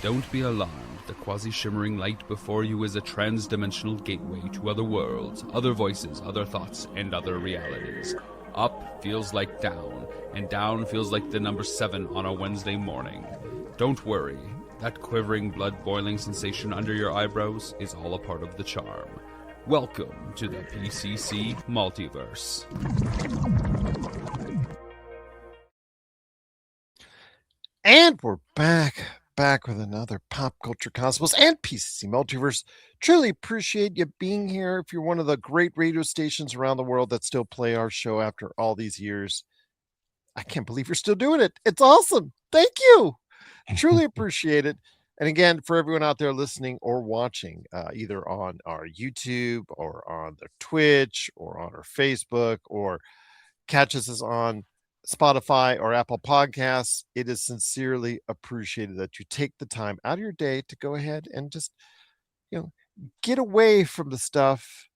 Don't be alarmed. The quasi-shimmering light before you is a trans-dimensional gateway to other worlds, other voices, other thoughts, and other realities. Up feels like down, and down feels like the number 7 on a Wednesday morning. Don't worry. That quivering, blood-boiling sensation under your eyebrows is all a part of the charm. Welcome to the PCC Multiverse. And we're back with another Pop Culture Cosmos and PCC Multiverse. Truly appreciate you being here. If you're one of the great radio stations around the world that still play our show after all these years, I can't believe you're still doing it. It's awesome. Thank you. Truly appreciate it. And again, for everyone out there listening or watching, either on our YouTube or on the Twitch or on our Facebook, or catches us on Spotify or Apple Podcasts, it is sincerely appreciated that you take the time out of your day to go ahead and just, get away from the stuff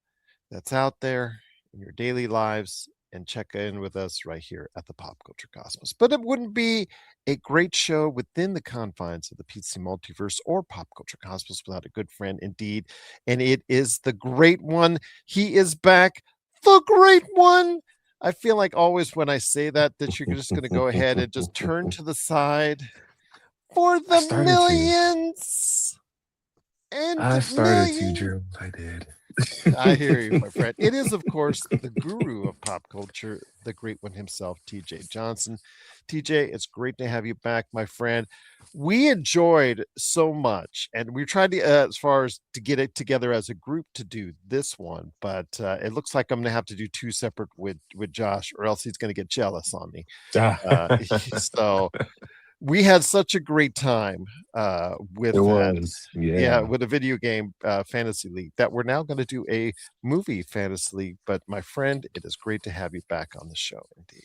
that's out there in your daily lives and check in with us right here at the Pop Culture Cosmos. But it wouldn't be a great show within the confines of the PCC Multiverse or Pop Culture Cosmos without a good friend indeed. And it is the great one. He is back, the great one. I feel like always when I say that you're just going to go ahead and just turn to the side for the millions. And I started to, Drew. I did. I hear you, my friend. It is, of course, the guru of pop culture, the great one himself, TJ Johnson. TJ, it's great to have you back, my friend. We enjoyed so much, and we tried to, as far as to get it together as a group to do this one, but it looks like I'm going to have to do two separate with Josh, or else he's going to get jealous on me. So we had such a great time with with a video game fantasy league that we're now going to do a movie fantasy league. But my friend, it is great to have you back on the show indeed.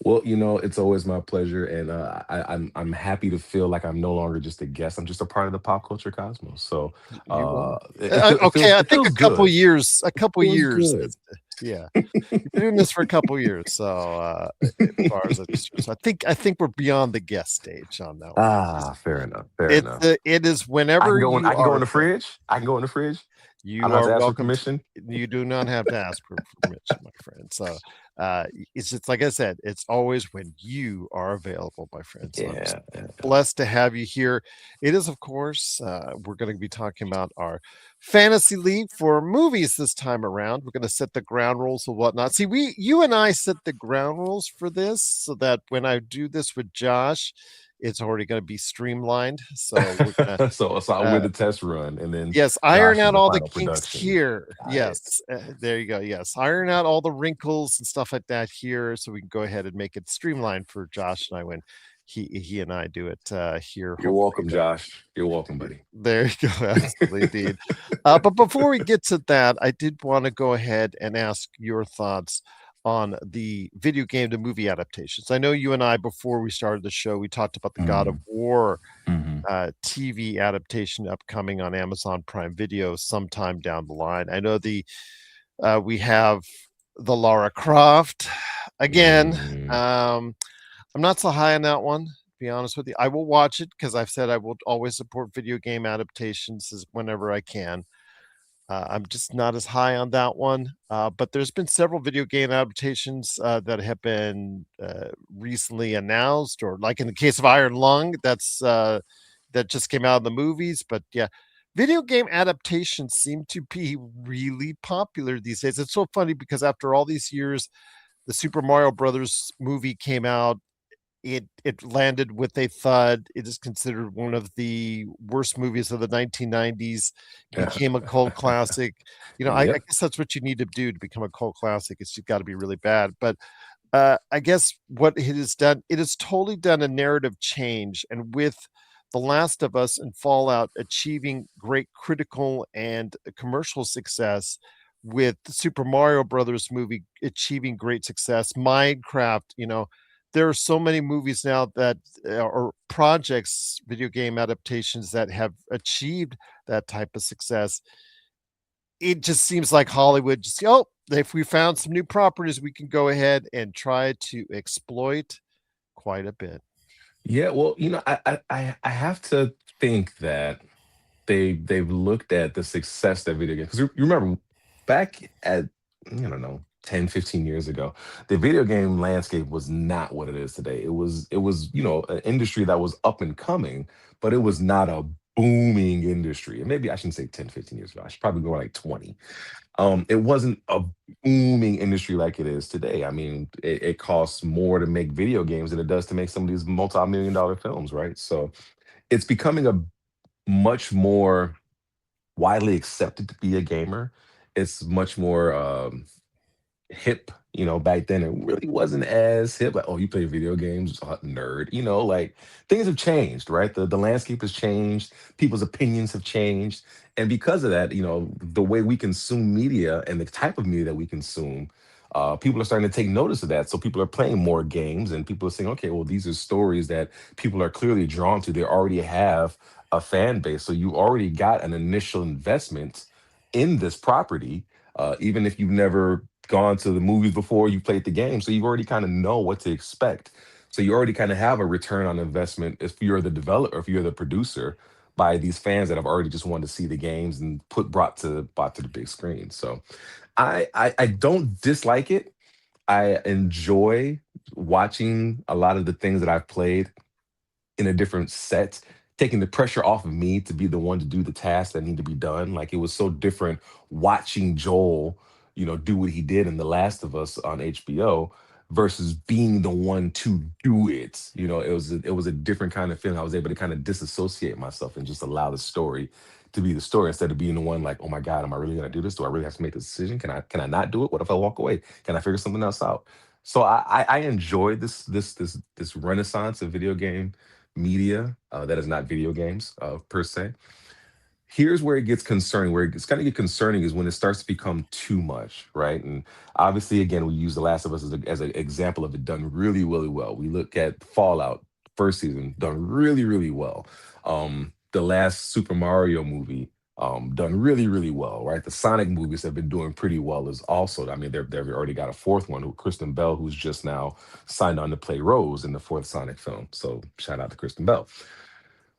Well, it's always my pleasure, and I'm happy to feel like I'm no longer just a guest. I'm just a part of the Pop Culture Cosmos. So, I think a couple years. Good. Yeah, you've been doing this for a couple years. So, as far as so I think we're beyond the guest stage on that one. Fair enough. It is whenever I can go in the fridge. I can go in the fridge. You are welcome. Permission. You do not have to ask for permission, my friend. So it's just like I said, it's always when you are available, my friend. So I'm blessed to have you here. It is, of course, we're going to be talking about our fantasy league for movies this time around. We're going to set the ground rules and whatnot. See, you and I set the ground rules for this so that when I do this with Josh, it's already going to be streamlined. So we're gonna, so I'll win the test run, and then iron out all the kinks production. here. Yes, there you go. Yes, iron out all the wrinkles and stuff like that here, so we can go ahead and make it streamlined for Josh and I when he and I do it here. You're welcome, Josh. You're welcome, buddy. There you go. Absolutely, indeed. But before we get to that, I did want to go ahead and ask your thoughts on the video game to movie adaptations. I know you and I, before we started the show, we talked about the God of War TV adaptation upcoming on Amazon Prime Video sometime down the line. I know we have the Lara Croft again. I'm not so high on that one, to be honest with you. I will watch it because I've said I will always support video game adaptations whenever I can. I'm just not as high on that one, but there's been several video game adaptations that have been recently announced, or like in the case of Iron Lung, that just came out in the movies. But yeah, video game adaptations seem to be really popular these days. It's so funny because after all these years, the Super Mario Brothers movie came out. It landed with a thud. It is considered one of the worst movies of the 1990s. It became a cult classic. I guess that's what you need to do to become a cult classic. It's got to be really bad. But I guess what it has done, it has totally done a narrative change. And with The Last of Us and Fallout achieving great critical and commercial success, with the Super Mario Brothers movie achieving great success, Minecraft, there are so many movies now that are projects, video game adaptations that have achieved that type of success. It just seems like Hollywood if we found some new properties, we can go ahead and try to exploit quite a bit. Yeah, well, I have to think that they've looked at the success that video games, because you remember back at, I don't know, 10, 15 years ago, the video game landscape was not what it is today. It was an industry that was up and coming, but it was not a booming industry. And maybe I shouldn't say 10, 15 years ago. I should probably go like 20. It wasn't a booming industry like it is today. I mean, it costs more to make video games than it does to make some of these multi-million dollar films, right? So it's becoming a much more widely accepted to be a gamer. It's much more hip. Back then it really wasn't as hip. Like, oh, you play video games, nerd. Like things have changed, right? The landscape has changed. People's opinions have changed, and because of that, the way we consume media and the type of media that we consume. People are starting to take notice of that. So people are playing more games and people are saying, okay, well, these are stories that people are clearly drawn to. They already have a fan base. So you already got an initial investment in this property, even if you've never gone to the movies before, you played the game, so you already kind of know what to expect. So you already kind of have a return on investment if you're the developer, if you're the producer, by these fans that have already just wanted to see the games and brought to the big screen. So I don't dislike it. I enjoy watching a lot of the things that I've played in a different set, taking the pressure off of me to be the one to do the tasks that need to be done. Like it was so different watching Joel, do what he did in The Last of Us on HBO versus being the one to do it. It was a different kind of feeling. I was able to kind of disassociate myself and just allow the story to be the story instead of being the one like, oh my God, am I really gonna do this? Do I really have to make this decision? Can I not do it? What if I walk away? Can I figure something else out? So I enjoy this renaissance of video game media that is not video games per se. Here's where it gets concerning. Where it's kind of get concerning is when it starts to become too much, right? And obviously, again, we use The Last of Us as an example of it done really, really well. We look at Fallout first season done really, really well. The last Super Mario movie done really, really well, right? The Sonic movies have been doing pretty well as also. I mean, they've already got a fourth one with Kristen Bell, who's just now signed on to play Rose in the fourth Sonic film. So shout out to Kristen Bell.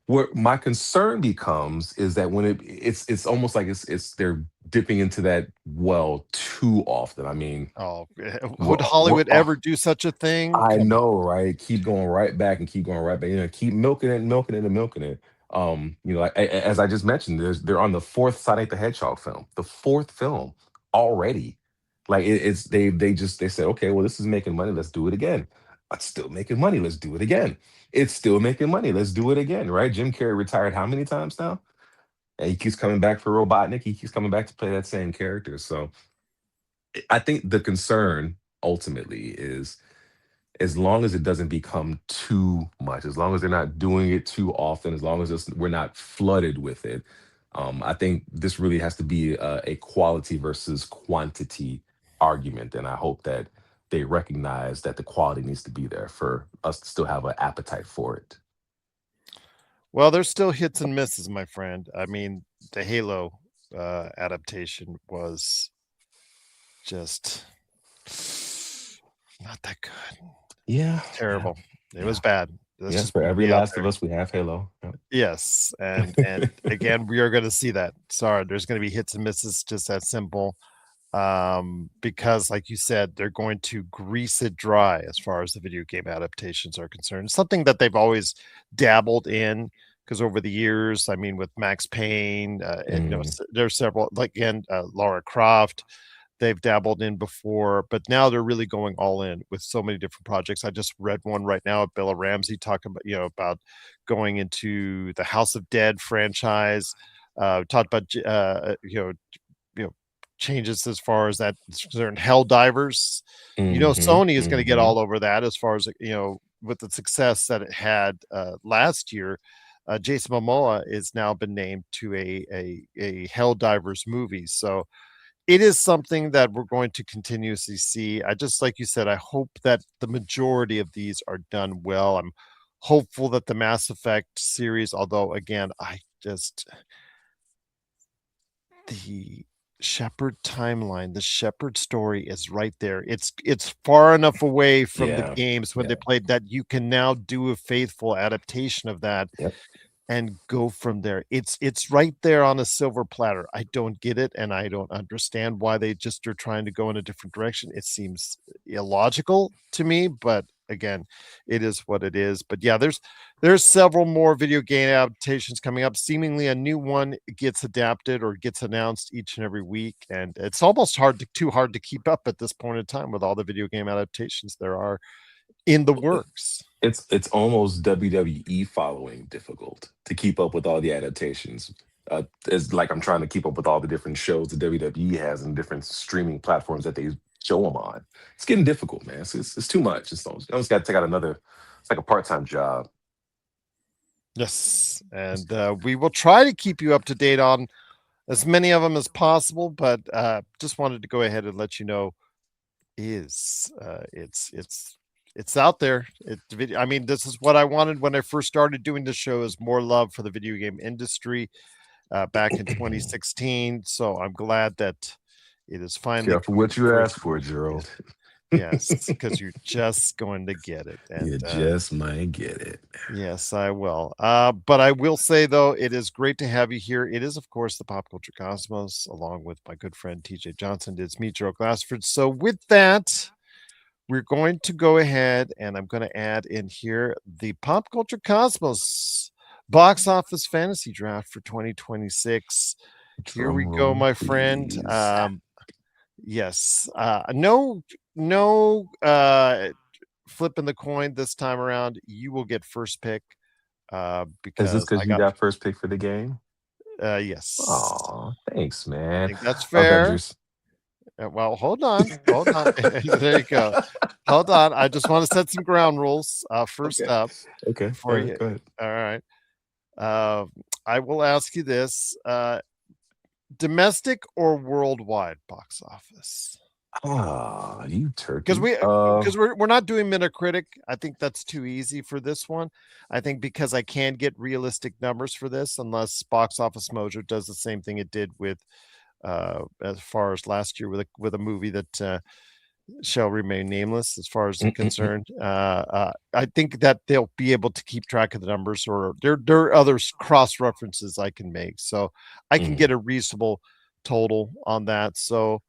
Where my concern becomes is that when it's almost like it's they're dipping into that well too often. I mean, Oh, would what Hollywood ever do such a thing? I Come on. know, right? Keep going right back and keep going right back. Keep milking it, milking it, and milking it. As I just mentioned, they're on the fourth Sonic the Hedgehog film, the fourth film already. Like it's they said, okay, well, this is making money. Let's do it again. It's still making money. Let's do it again. It's still making money. Let's do it again. Right? Jim Carrey retired how many times now? And he keeps coming back for Robotnik. He keeps coming back to play that same character. So I think the concern ultimately is as long as it doesn't become too much, as long as they're not doing it too often, as long as we're not flooded with it, I think this really has to be a quality versus quantity argument. And I hope that they recognize that the quality needs to be there for us to still have an appetite for it. Well, there's still hits and misses, my friend. I mean, the Halo adaptation was just not that good. Yeah, yeah, Terrible. It was yeah. bad. Let's Yes, just for every be out Last of there. Us, we have Halo. Yes, and again, we are going to see that. Sorry, there's going to be hits and misses, just that simple. Because, like you said, they're going to grease it dry as far as the video game adaptations are concerned. Something that they've always dabbled in, because over the years, I mean, with Max Payne, Mm, there's several, like again, Lara Croft. They've dabbled in before, but now they're really going all in with so many different projects. I just read one right now of Bella Ramsey talking about, about going into the House of Dead franchise. Talked about, you know, changes as far as that certain Hell Divers. hmm Sony is going to get hmm all over that as far as, with the success that it had last year. Jason Momoa is now been named to a Hell Divers movie. So it is something that we're going to continuously see. I just, like you said, I hope that the majority of these are done well. I'm hopeful that the Mass Effect series, although again, I just the Shepherd timeline, the Shepherd story is right there. It's far enough away from the Yeah. games when they Yeah. played that you can now do a faithful adaptation of that. Yep. and go from there. It's right there on a silver platter. I don't get it, and I don't understand why they just are trying to go in a different direction. It seems illogical to me, but again, it is what it is. But yeah, there's several more video game adaptations coming up. Seemingly a new one gets adapted or gets announced each and every week, and it's almost too hard to keep up at this point in time with all the video game adaptations there are in the works. It's almost WWE following difficult to keep up with all the adaptations. It's like I'm trying to keep up with all the different shows that WWE has and different streaming platforms that they show them on. It's getting difficult, man. It's too much. I almost got to take out another. It's like a part-time job. Yes, and we will try to keep you up to date on as many of them as possible, but just wanted to go ahead and let you know is it's out there. I mean, this is what I wanted when I first started doing the show, is more love for the video game industry back in 2016. So I'm glad that it is finally Careful coming what to you ask fruition. for, Gerald. Yes, because you're just going to get it. You And just might get it. yes, I will. But I will say, though, it is great to have you here. It is, of course, the Pop Culture Cosmos, along with my good friend TJ Johnson. It's me, Gerald Glassford. So with that, we're going to go ahead and I'm going to add in here the Pop Culture Cosmos box office fantasy draft for 2026. Here we Drum go, roll, my friend. please. Yes. No flipping the coin this time around. You will get first pick Is this because I because you got got first pick for the game? yes. Oh, thanks, I man. think that's fair. Avengers. Well, hold on. Hold on. There you go. Hold on. I just want to set some ground rules. First Okay. up, Okay. All before right. you. Go ahead. All right. I will ask you this: domestic or worldwide box office? Ah, you Because turkey. we're not doing Metacritic. I think that's too easy for this one. I think because I can get realistic numbers for this, unless Box Office Mojo does the same thing it did with as far as last year with a movie that shall remain nameless as far as concerned. I think that they'll be able to keep track of the numbers, or there are other cross references I can make, so I can get Mm. a reasonable total on that. So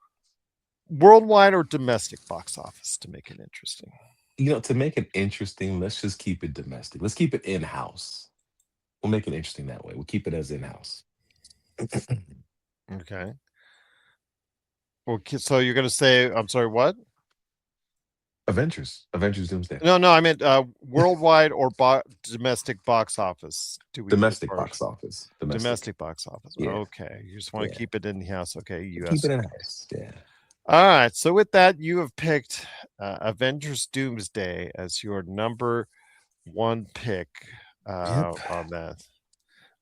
worldwide or domestic box office to make it interesting. To make it interesting, let's just keep it domestic. Let's keep it in-house. We'll make it interesting that way. We'll keep it as in-house. Okay. Well, so you're going to say, I'm sorry, what? Avengers Doomsday. No, I meant worldwide or domestic box office. Do we as Domestic far as box office. Domestic. domestic box office? Yeah. Okay, you just want to Yeah. keep it in the house. Okay, Keep U.S. it Okay. in-house. Yeah. All right. So with that, you have picked Avengers Doomsday as your number one pick Yep. on that.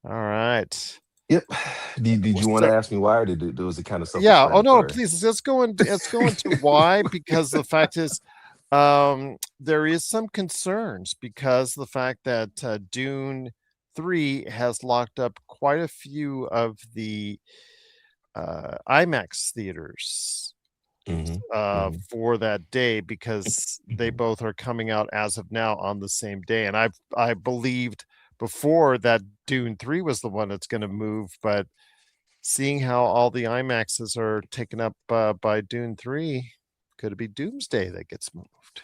All right. Yep. Did you want to So ask me why, or was it kind of yeah. Oh no, self-explanatory? please. Let's go into why, because the fact is, there is some concerns because the fact that Dune 3 has locked up quite a few of the IMAX theaters Hmm. Hmm. for that day, because they both are coming out as of now on the same day. And I believed before that Dune 3 was the one that's going to move, but seeing how all the IMAXs are taken up by Dune 3, could it be Doomsday that gets moved?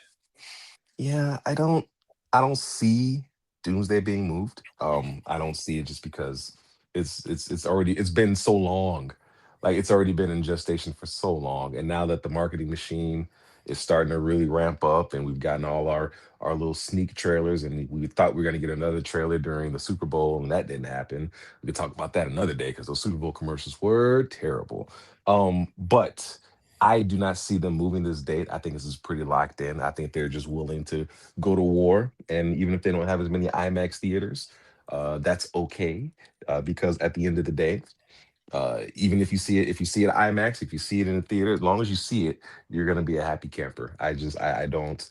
Yeah, I don't see Doomsday being moved. I don't see it just because it's been so long. Like it's already been in gestation for so long. And now that the marketing machine is starting to really ramp up and we've gotten all our little sneak trailers, and we thought we were gonna get another trailer during the Super Bowl, and that didn't happen. We could talk about that another day because those Super Bowl commercials were terrible. But I do not see them moving this date. I think this is pretty locked in. I think they're just willing to go to war, and even if they don't have as many IMAX theaters, that's okay, because at the end of the day, even if you see it IMAX, if you see it in the theater, as long as you see it, you're gonna be a happy camper. I don't.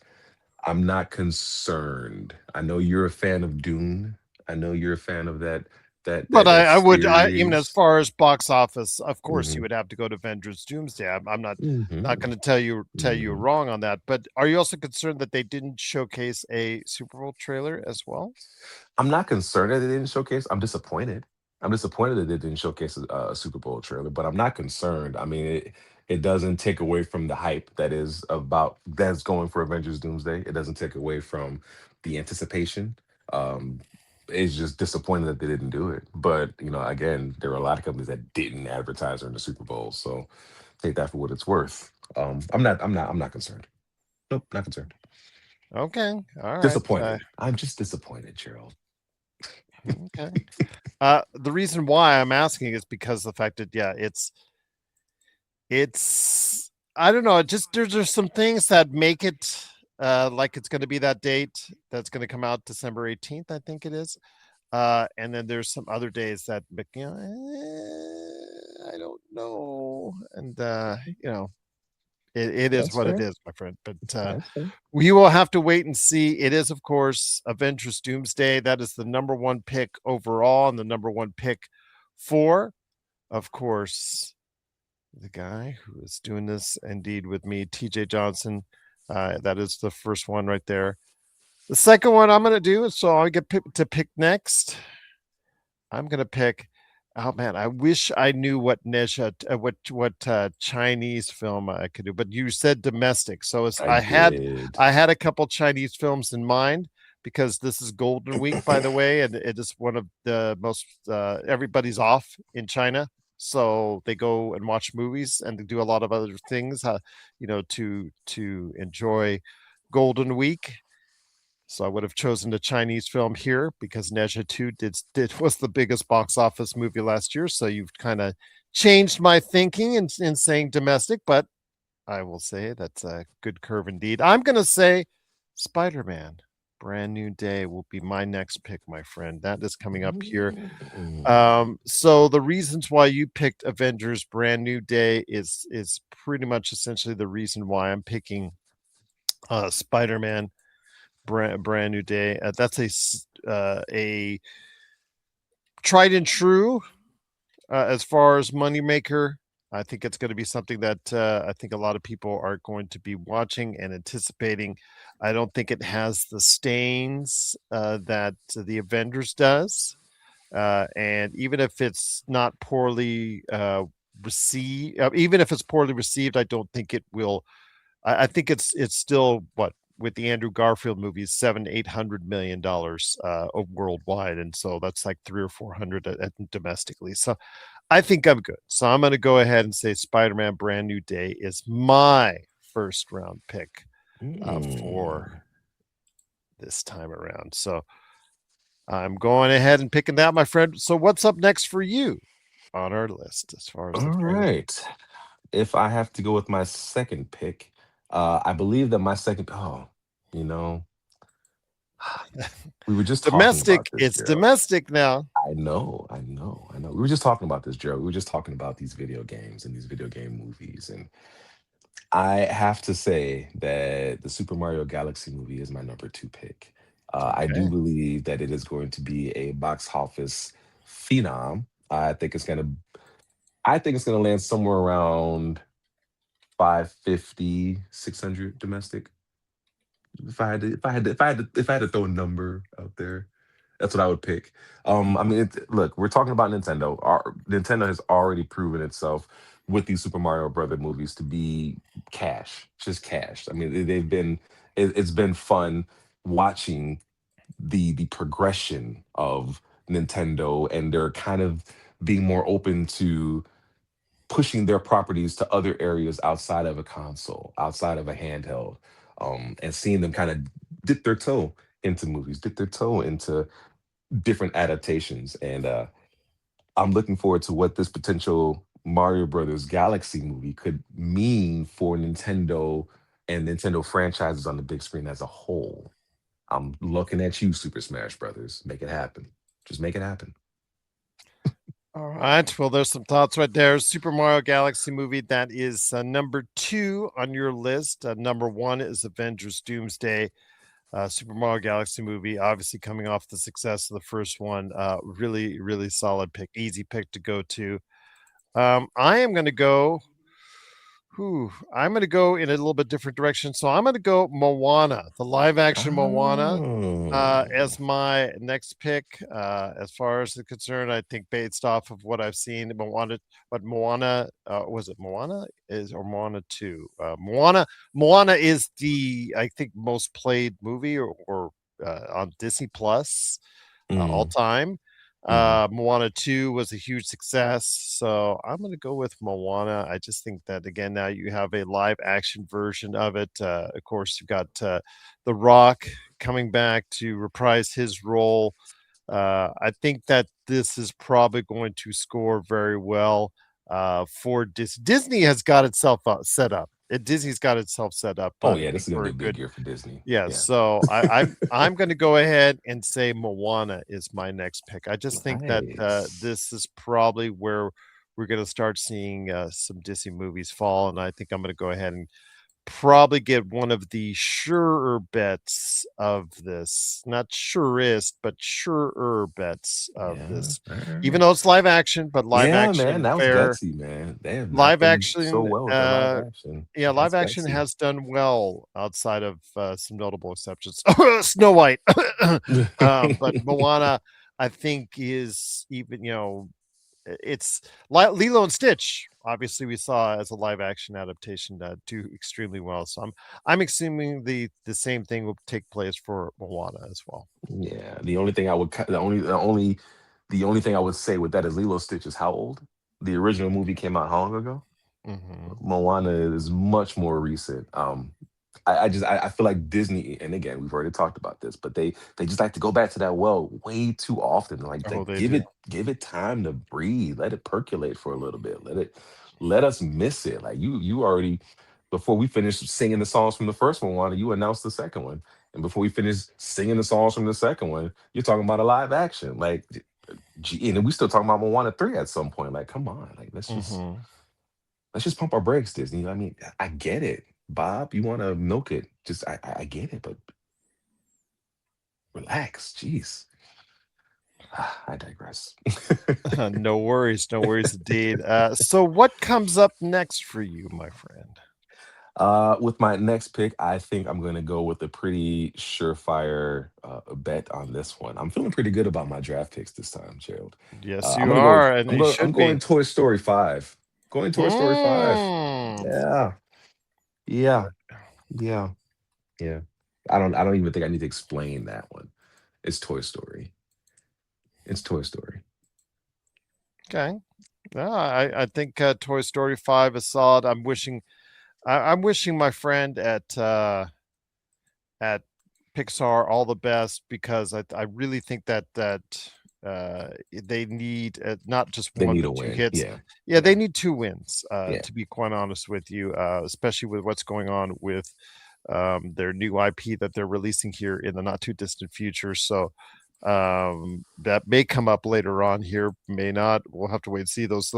I'm not concerned. I know you're a fan of Dune. I know you're a fan of that But I would, even as series. far as box office, of course, you Mhm, would have to go to Avengers Doomsday. I'm not mhm, going to tell you mhm. wrong on that. But are you also concerned that they didn't showcase a Super Bowl trailer as well? I'm not concerned that they didn't showcase. I'm disappointed. I'm disappointed that they didn't showcase a Super Bowl trailer, but I'm not concerned. I mean, it doesn't take away from the hype that's going for Avengers Doomsday. It doesn't take away from the anticipation. Um, it's just disappointing that they didn't do it. But again, there are a lot of companies that didn't advertise during the Super Bowl, so take that for what it's worth. I'm not concerned. Nope, not concerned. Okay, all right. Disappointed. I'm just disappointed, Gerald. Okay. The reason why I'm asking is because the fact that it's I don't know, it just there's some things that make it like it's going to be that date that's going to come out December 18th, I think it is. And then there's some other days that I don't know. And it is That's what it fair. is, my friend. But That's fair. we will have to wait and see. It is, of course, Avengers Doomsday. That is the number one pick overall, and the number one pick for, of course, the guy who is doing this indeed with me, TJ Johnson. That is the first one right there. The second one I'm going to do, so I get to pick next. I'm going to pick. Oh man, I wish I knew what Chinese film I could do, but you said domestic, so I did. I had a couple Chinese films in mind because this is Golden Week, by the way, and it is one of the most everybody's off in China, so they go and watch movies and they do a lot of other things, to enjoy Golden Week. So I would have chosen a Chinese film here because Neja 2 did was the biggest box office movie last year. So you've kind of changed my thinking in saying domestic, but I will say that's a good curve indeed. I'm going to say Spider-Man, Brand New Day will be my next pick, my friend. That is coming up here. So the reasons why you picked Avengers Brand New Day is pretty much essentially the reason why I'm picking Spider-Man brand new day. That's a tried and true as far as moneymaker. I think it's going to be something that I think a lot of people are going to be watching and anticipating. I don't think it has the stains that the Avengers does, and even if it's not poorly received, even if it's poorly received, I don't think it will. I think it's still what with the Andrew Garfield movies, $700-800 million worldwide, and so that's like 300 or 400 domestically. So I think I'm good. So I'm going to go ahead and say Spider-Man: Brand New Day is my first round pick for Mm. this time around. So I'm going ahead and picking that, my friend. So what's up next for you on our list as far as All the film? right. If I have to go with my second pick, I believe that my second. Oh, you know, we were just talking about Domestic, this, it's Gerald. domestic now. I know. We were just talking about this, Gerald. We were just talking about these video games and these video game movies, and I have to say that the Super Mario Galaxy movie is my number two pick. I do Okay. believe that it is going to be a box office phenom. I think it's gonna land somewhere around 550, 600 domestic. If I had to throw a number out there, that's what I would pick. I mean, look, we're talking about Nintendo. Nintendo has already proven itself with these Super Mario Brother movies to be cash, just cash. I mean, it's been fun watching the progression of Nintendo, and they're kind of being more open to pushing their properties to other areas outside of a console, outside of a handheld, and seeing them kind of dip their toe into movies, dip their toe into different adaptations. And I'm looking forward to what this potential Mario Brothers Galaxy movie could mean for Nintendo and Nintendo franchises on the big screen as a whole. I'm looking at you, Super Smash Brothers. Make it happen. Just make it happen. All right. Well, there's some thoughts right there. Super Mario Galaxy movie. That is number 2 on your list. Number 1 is Avengers Doomsday. Super Mario Galaxy movie, obviously coming off the success of the first one. Really, really solid pick, easy pick to go to. I am going to go. I'm going to go in a little bit different direction. So I'm going to go Moana, the live action Moana, Oh, as my next pick. As far as the concerned, I think based off of what I've seen, Moana was it Moana is or Moana 2? Moana is the I think most played movie or on Disney Plus all mm, time. mhm. Moana 2 was a huge success, so I'm going to go with Moana. I just think that again now you have a live action version of it. Of course, you've got The Rock coming back to reprise his role. I think that this is probably going to score very well for Disney has got itself set up. Disney's got itself set up, Oh I yeah, this think, is gonna for be a a big good. year for Disney. Yeah, Yeah. so I'm going to go ahead and say Moana is my next pick. I just think that Nice. this is probably where we're going to start seeing some Disney movies fall, and I think I'm going to go ahead and probably get one of the surer bets of this. Not surest, but surer bets of Yeah. this. All Even right. though it's live action, but Yeah, man, that was gutsy, man. They have not live done so action, well with that live action. yeah, live That's action gutsy. has done well outside of some notable exceptions. Snow White, but Moana, I think, is even it's Lilo and Stitch. Obviously, we saw as a live action adaptation do extremely well. So I'm assuming the same thing will take place for Moana as well. Yeah. The only thing I would the only thing I would say with that is Lilo Stitch is how old? The original movie came out how long ago? Hmm. Moana is much more recent. I feel like Disney, and again, we've already talked about this, but they just like to go back to that well way too often. Oh, Like they do. give it time to breathe, let it percolate for a little bit, let us miss it. Like you already before we finished singing the songs from the first one, Moana, you announced the second one, and before we finished singing the songs from the second one, you're talking about a live action. Like, and then we still talking about Moana 3 at some point. Like, come on, like Hmm. let's just pump our brakes, Disney. I mean, I get it, Bob. You want to milk it? Just I get it, but relax. Jeez, I digress. No worries, no worries indeed. So what comes up next for you, my friend? With my next pick, I think I'm gonna go with a pretty surefire bet on this one. I'm feeling pretty good about my draft picks this time, Gerald. Yes, I'm you gonna go. are, and you I'm should going be. Toy Story 5. Going Toy Story 5. Mm. Yeah, yeah, yeah, yeah. I don't even think I need to explain that one. It's Toy Story. It's Toy Story. Okay. Yeah, I think Toy Story 5 is solid. I'm wishing my friend at Pixar all the best because I really think that they need not just They one need a but two win. hits. Yeah. Yeah, they Yeah. need two wins. Yeah. To be quite honest with you, especially with what's going on with their new IP that they're releasing here in the not too distant future. So that may come up later on here, may not. We'll have to wait and see. Those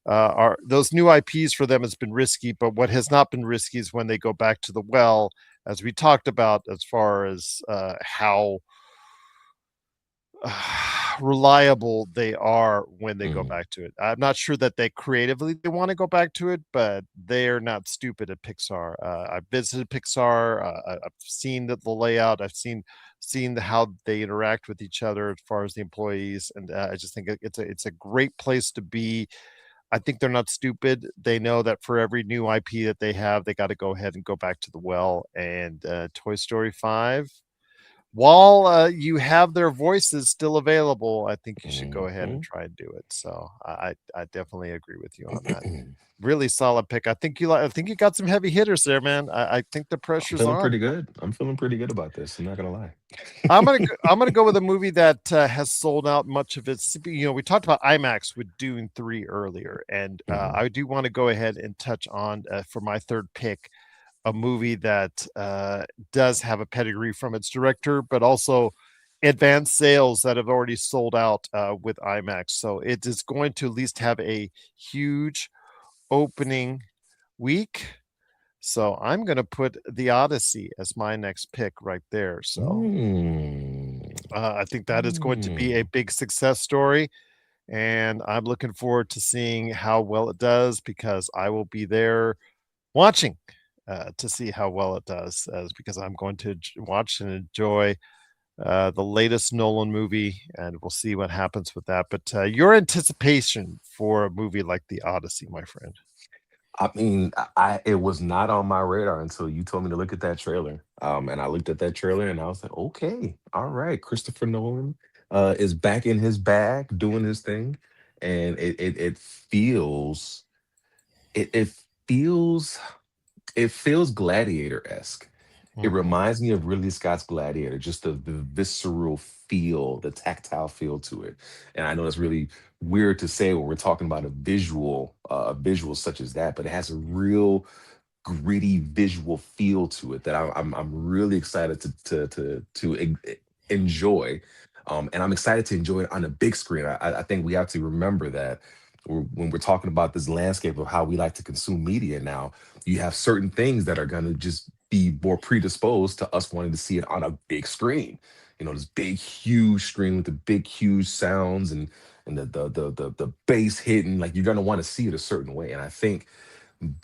are those new IPs for them has been risky, but what has not been risky is when they go back to the well, as we talked about, as far as how reliable they are when they go Mhm. back to it. I'm not sure that they creatively they want to go back to it, but they're not stupid at Pixar. I've visited Pixar. I've seen the layout. I've seen how they interact with each other as far as the employees, and I just think it's a great place to be. I think they're not stupid. They know that for every new IP that they have, they got to go ahead and go back to the well. And Toy Story 5, while you have their voices still available, I think you should go ahead and Mhm. try and do it. So I definitely agree with you on that. Really solid pick. I think you got some heavy hitters there, man. I think the I'm pressure's feeling on. pretty good. I'm feeling pretty good about this. I'm not gonna lie. I'm gonna go with a movie that has sold out much of its. We talked about IMAX with Dune 3 earlier, and Mhm. I do want to go ahead and touch on for my third pick a movie that does have a pedigree from its director, but also advanced sales that have already sold out with IMAX. So it is going to at least have a huge opening week. So I'm going to put The Odyssey as my next pick right there. So I think that is going to be a big success story. And I'm looking forward to seeing how well it does because I will be there watching to see how well it does, because I'm going to watch and enjoy the latest Nolan movie, and we'll see what happens with that. But your anticipation for a movie like The Odyssey, my friend. I mean, it was not on my radar until you told me to look at that trailer. And I looked at that trailer and I was like, okay, all right, Christopher Nolan is back in his bag, doing his thing, and it feels it feels it feels gladiator-esque. It Mhm. reminds me of Ridley Scott's Gladiator, just the visceral feel, the tactile feel to it. And I know that's really weird to say when we're talking about a visual such as that, but it has a real gritty visual feel to it that I'm really excited to enjoy, and I'm excited to enjoy it on the big screen. I think we have to remember that when we're talking about this landscape of how we like to consume media now, you have certain things that are going to just be more predisposed to us wanting to see it on a big screen. You know, this big, huge screen with the big, huge sounds and the bass hitting. Like you're going to want to see it a certain way, and I think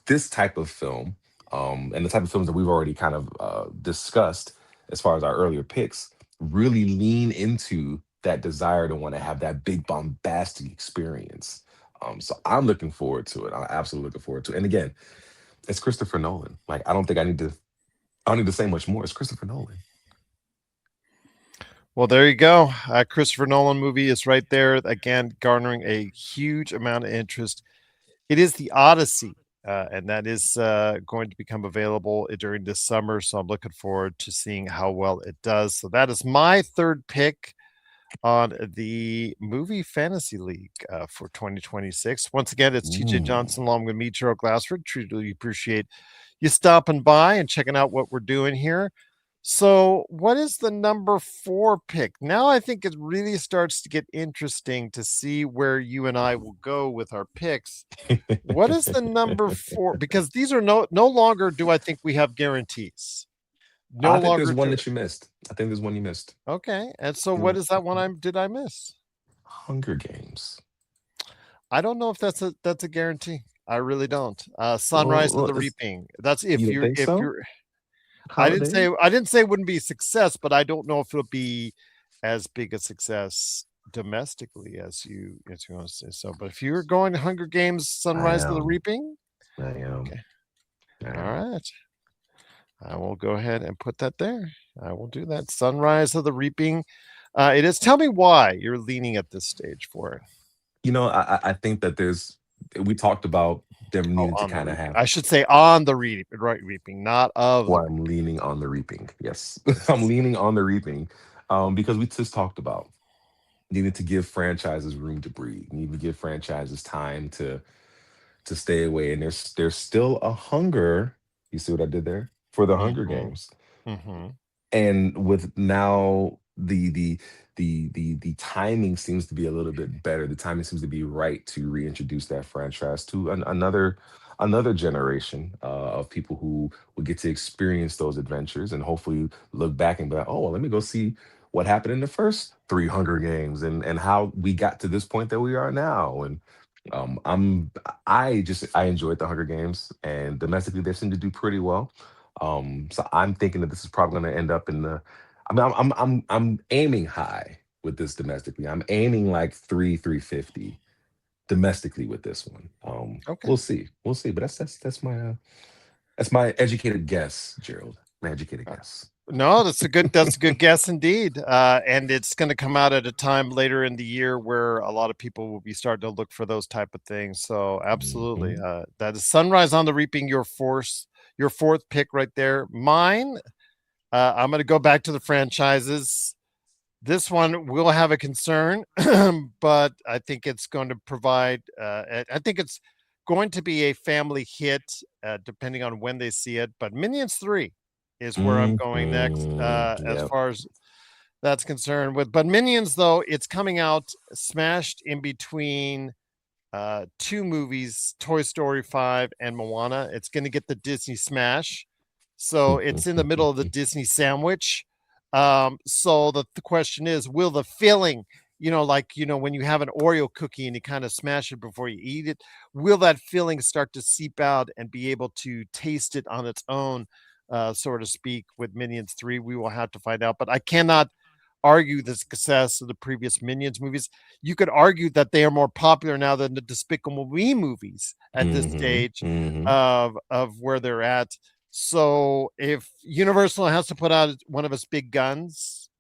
this type of film, and the type of films that we've already kind of discussed as far as our earlier picks, really lean into that desire to want to have that big bombastic experience. So I'm looking forward to it. I'm absolutely looking forward to it. And again, it's Christopher Nolan. Like I don't think I don't need to say much more. It's Christopher Nolan. Well, there you go. Christopher Nolan movie is right there again, garnering a huge amount of interest. It is The Odyssey, and that is going to become available during this summer. So I'm looking forward to seeing how well it does. So that is my third pick on the Movie Fantasy League for 2026. Once again, it's TJ Mm. Johnson along with me, Gerald Glassford. Truly appreciate you stopping by and checking out what we're doing here. So, what is the number 4 pick? Now I think it really starts to get interesting to see where you and I will go with our picks. What is the number 4? Because these are no longer do I think we have guarantees. No I think there's longer one do. that you missed. I think there's one you missed. Okay. And so what Mm, is that one I did I miss? Hunger Games. I don't know if that's a guarantee. I really don't. Well, Sunrise of well, the Reaping. That's you don't think if so? you're Holiday? I didn't say it wouldn't be a success, but I don't know if it'll be as big a success domestically as you want to say so. But if you're going to Hunger Games, I Sunrise of the am. Reaping, I am. okay, I all am. right, I will go ahead and put that there. I will do that. Sunrise of the Reaping. It is. Tell me why you're leaning at this stage for it. I think that we talked about them Oh, needing to on the kind of reaping. have. I should say on the reaping, not of the Well, I'm reaping. leaning on the reaping. Yes, I'm Yes. leaning on the reaping, because we just talked about needing to give franchises room to breathe, needing to give franchises time to stay away, and there's still a hunger. You see what I did there for the Hunger Mm-hmm. Games. Mm-hmm. And with now the timing seems to be a little bit better. The timing seems to be right to reintroduce that franchise to another generation of people who will get to experience those adventures and hopefully look back and be like, oh, well, let me go see what happened in the first three Hunger Games and how we got to this point that we are now. And I'm I enjoyed the Hunger Games, and domestically they seem to do pretty well. So I'm thinking that this is probably going to end up in the. I mean, I'm aiming high with this domestically. I'm aiming like 350 domestically with this one. Okay. We'll see, we'll see. But that's my educated guess, Gerald. My educated guess. No, that's a good guess indeed. And it's going to come out at a time later in the year where a lot of people will be starting to look for those type of things. So absolutely. Mhm. That is Sunrise on the Reaping, your fourth pick right there. Mine, I'm going to go back to the franchises. This one will have a concern, but I think it's going to provide, I think it's going to be a family hit, depending on when they see it. But Minions 3 is where I'm going next, as Yep. far as that's concerned. With but Minions, though, it's coming out smashed in between two movies, Toy Story 5 and Moana. It's going to get the Disney smash. So it's in the middle of the Disney sandwich. So the question is, will the filling, when you have an Oreo cookie and you kind of smash it before you eat it, will that filling start to seep out and be able to taste it on its own, so to speak, with Minions 3? We will have to find out, but I cannot argue the success of the previous Minions movies. You could argue that they are more popular now than the Despicable Me movies at this stage of where they're at. So if Universal has to put out one of its big guns,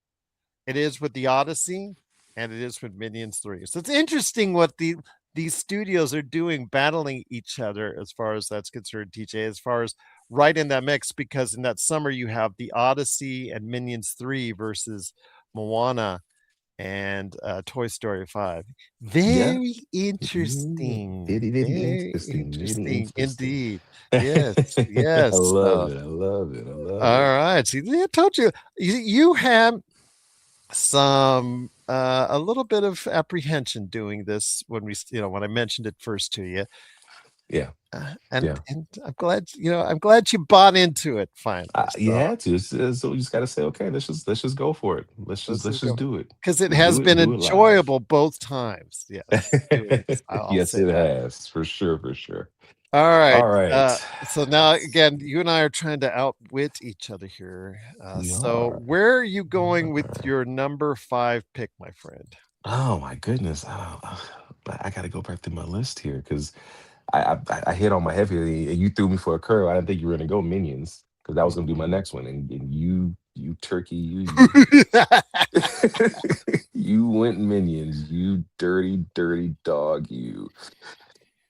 it is with the Odyssey and it is with Minions 3. So it's interesting what these studios are doing, battling each other as far as that's concerned, TJ, as far as right in that mix, because in that summer you have the Odyssey and Minions 3 versus Moana and Toy Story 5. Yeah. Very interesting. Very, very Very interesting. Very interesting interesting. indeed. Yes, I yes. love it. I love it. I love All it. right. See, I told you, you have some a little bit of apprehension doing this when when I mentioned it first to you. Yeah. And Yeah. I'm glad you bought into it finally. You So had to. So you just got to say, okay, let's just go for it. let's Let's just just go, do it. because it Let's has do it been and do it live. enjoyable both times. Yes, doing this. I'll Yes, say it that. has for sure. For sure. All right. All right. So now again, you and I are trying to outwit each other here. We So are. where are you We going with are. your number 5 pick, my friend? Oh my goodness. But I got to go back to my list here because I hit on my head here and you threw me for a curve. I didn't think you were gonna go Minions because that was gonna be my Mhm. next one. And you turkey, you went Minions. You dirty, dirty dog. You.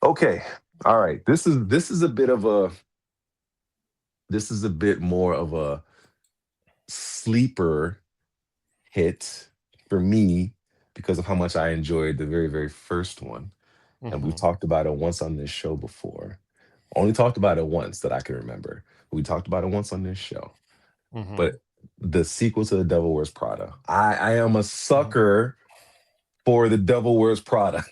Okay. All right. This is a bit of a this is a bit more of a sleeper hit for me because of how much I enjoyed the very, very first one. And we've Mhm, talked about it once on this show before. Only talked about it once that I can remember. We talked about it once on this show. But mhm, the sequel to The Devil Wears Prada. I am a mhm. sucker for The Devil Wears Prada.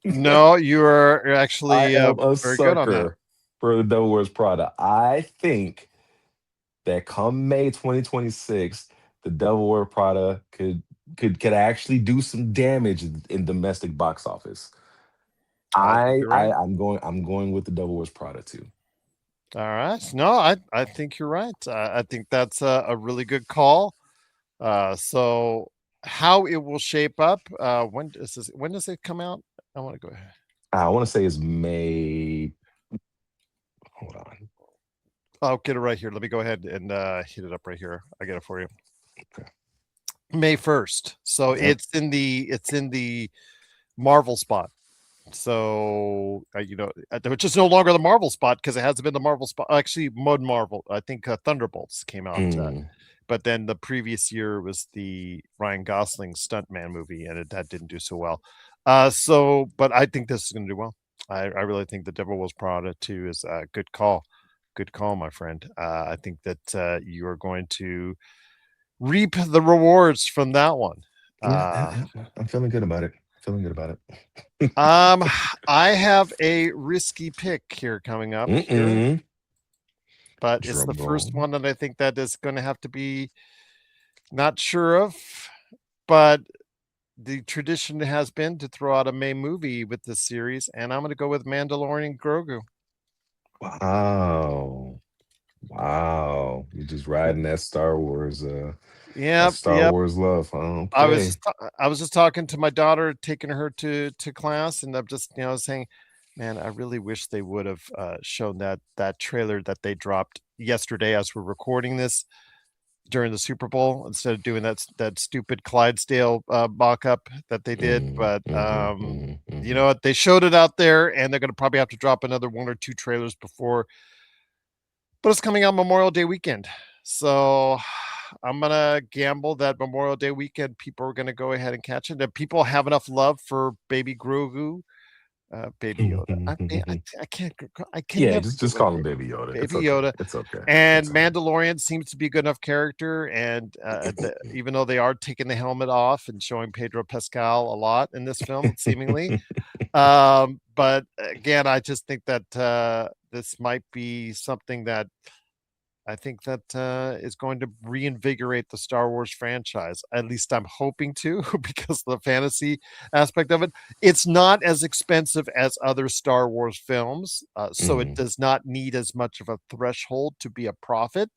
No, you are I actually am a very good on that. sucker for The Devil Wears Prada. I think that come May 2026, The Devil Wears Prada could actually do some damage in domestic box office. I think you're right. I'm going with The Devil Wears Prada too. All right. No, I think you're right. I think that's a really good call. So how it will shape up? When does it come out? I want to go ahead. I want to say it's May. Hold on. I'll get it right here. Let me go ahead and hit it up right here. I get it for you. Okay. May 1st. So Yep. it's in the Marvel spot. So which is no longer the Marvel spot because it hasn't been the Marvel spot. Actually, Mud Marvel. I think Thunderbolts came out, Mm. but then the previous year was the Ryan Gosling stuntman movie, and that didn't do so well. But I think this is going to do well. I really think the Devil Wears Prada 2 is a good call. Good call, my friend. I think that you are going to reap the rewards from that one. Yeah, Uh, I'm feeling good about it. Feeling good about it. um, I have a risky pick here coming up here, Mm-mm. but it's the Drum first roll. one that I think that is going to have to be not sure of, but the tradition has been to throw out a May movie with this series, and I'm going to go with Mandalorian Grogu. Wow. Wow. You're just riding that Yep, Star yep. Wars love. Huh? I was Okay. just I was just talking to my daughter, taking her to class, and I'm just saying, man, I really wish they would have shown that trailer that they dropped yesterday as we're recording this during the Super Bowl instead of doing that stupid Clydesdale mock-up that they did. But you know what? They showed it out there, and they're going to probably have to drop another one or two trailers before. But it's coming out Memorial Day weekend, so I'm gonna gamble that Memorial Day weekend people are gonna go ahead and catch it. If people have enough love for Baby Grogu, Baby Yoda. I can't. I can Yeah, never just get just rid of call him Baby Yoda. It's Baby okay. Yoda. It's okay. And It's okay. Mandalorian seems to be a good enough character, and even though they are taking the helmet off and showing Pedro Pascal a lot in this film, seemingly, but again, I just think that this might be something that I think that is going to reinvigorate the Star Wars franchise. At least I'm hoping to, because of the fantasy aspect of it. It's not as expensive as other Star Wars films, so it Hmm. does not need as much of a threshold to be a profit.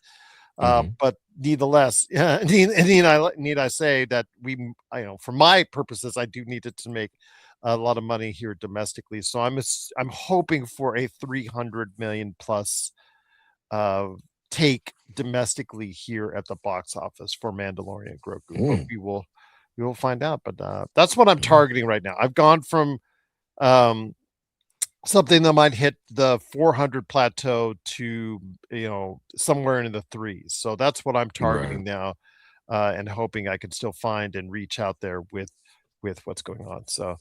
Hmm. But nevertheless, need I say that for my purposes, I do need it to make a lot of money here domestically. So I'm hoping for a 300 million plus uh, take domestically here at the box office for Mandalorian Grogu, but Mm. we will find out. But that's what I'm Mm. targeting right now. I've gone from um, something that might hit the 400 plateau to somewhere in the threes. So that's what I'm Right. targeting now, and hoping I can still find and reach out there with what's going on. So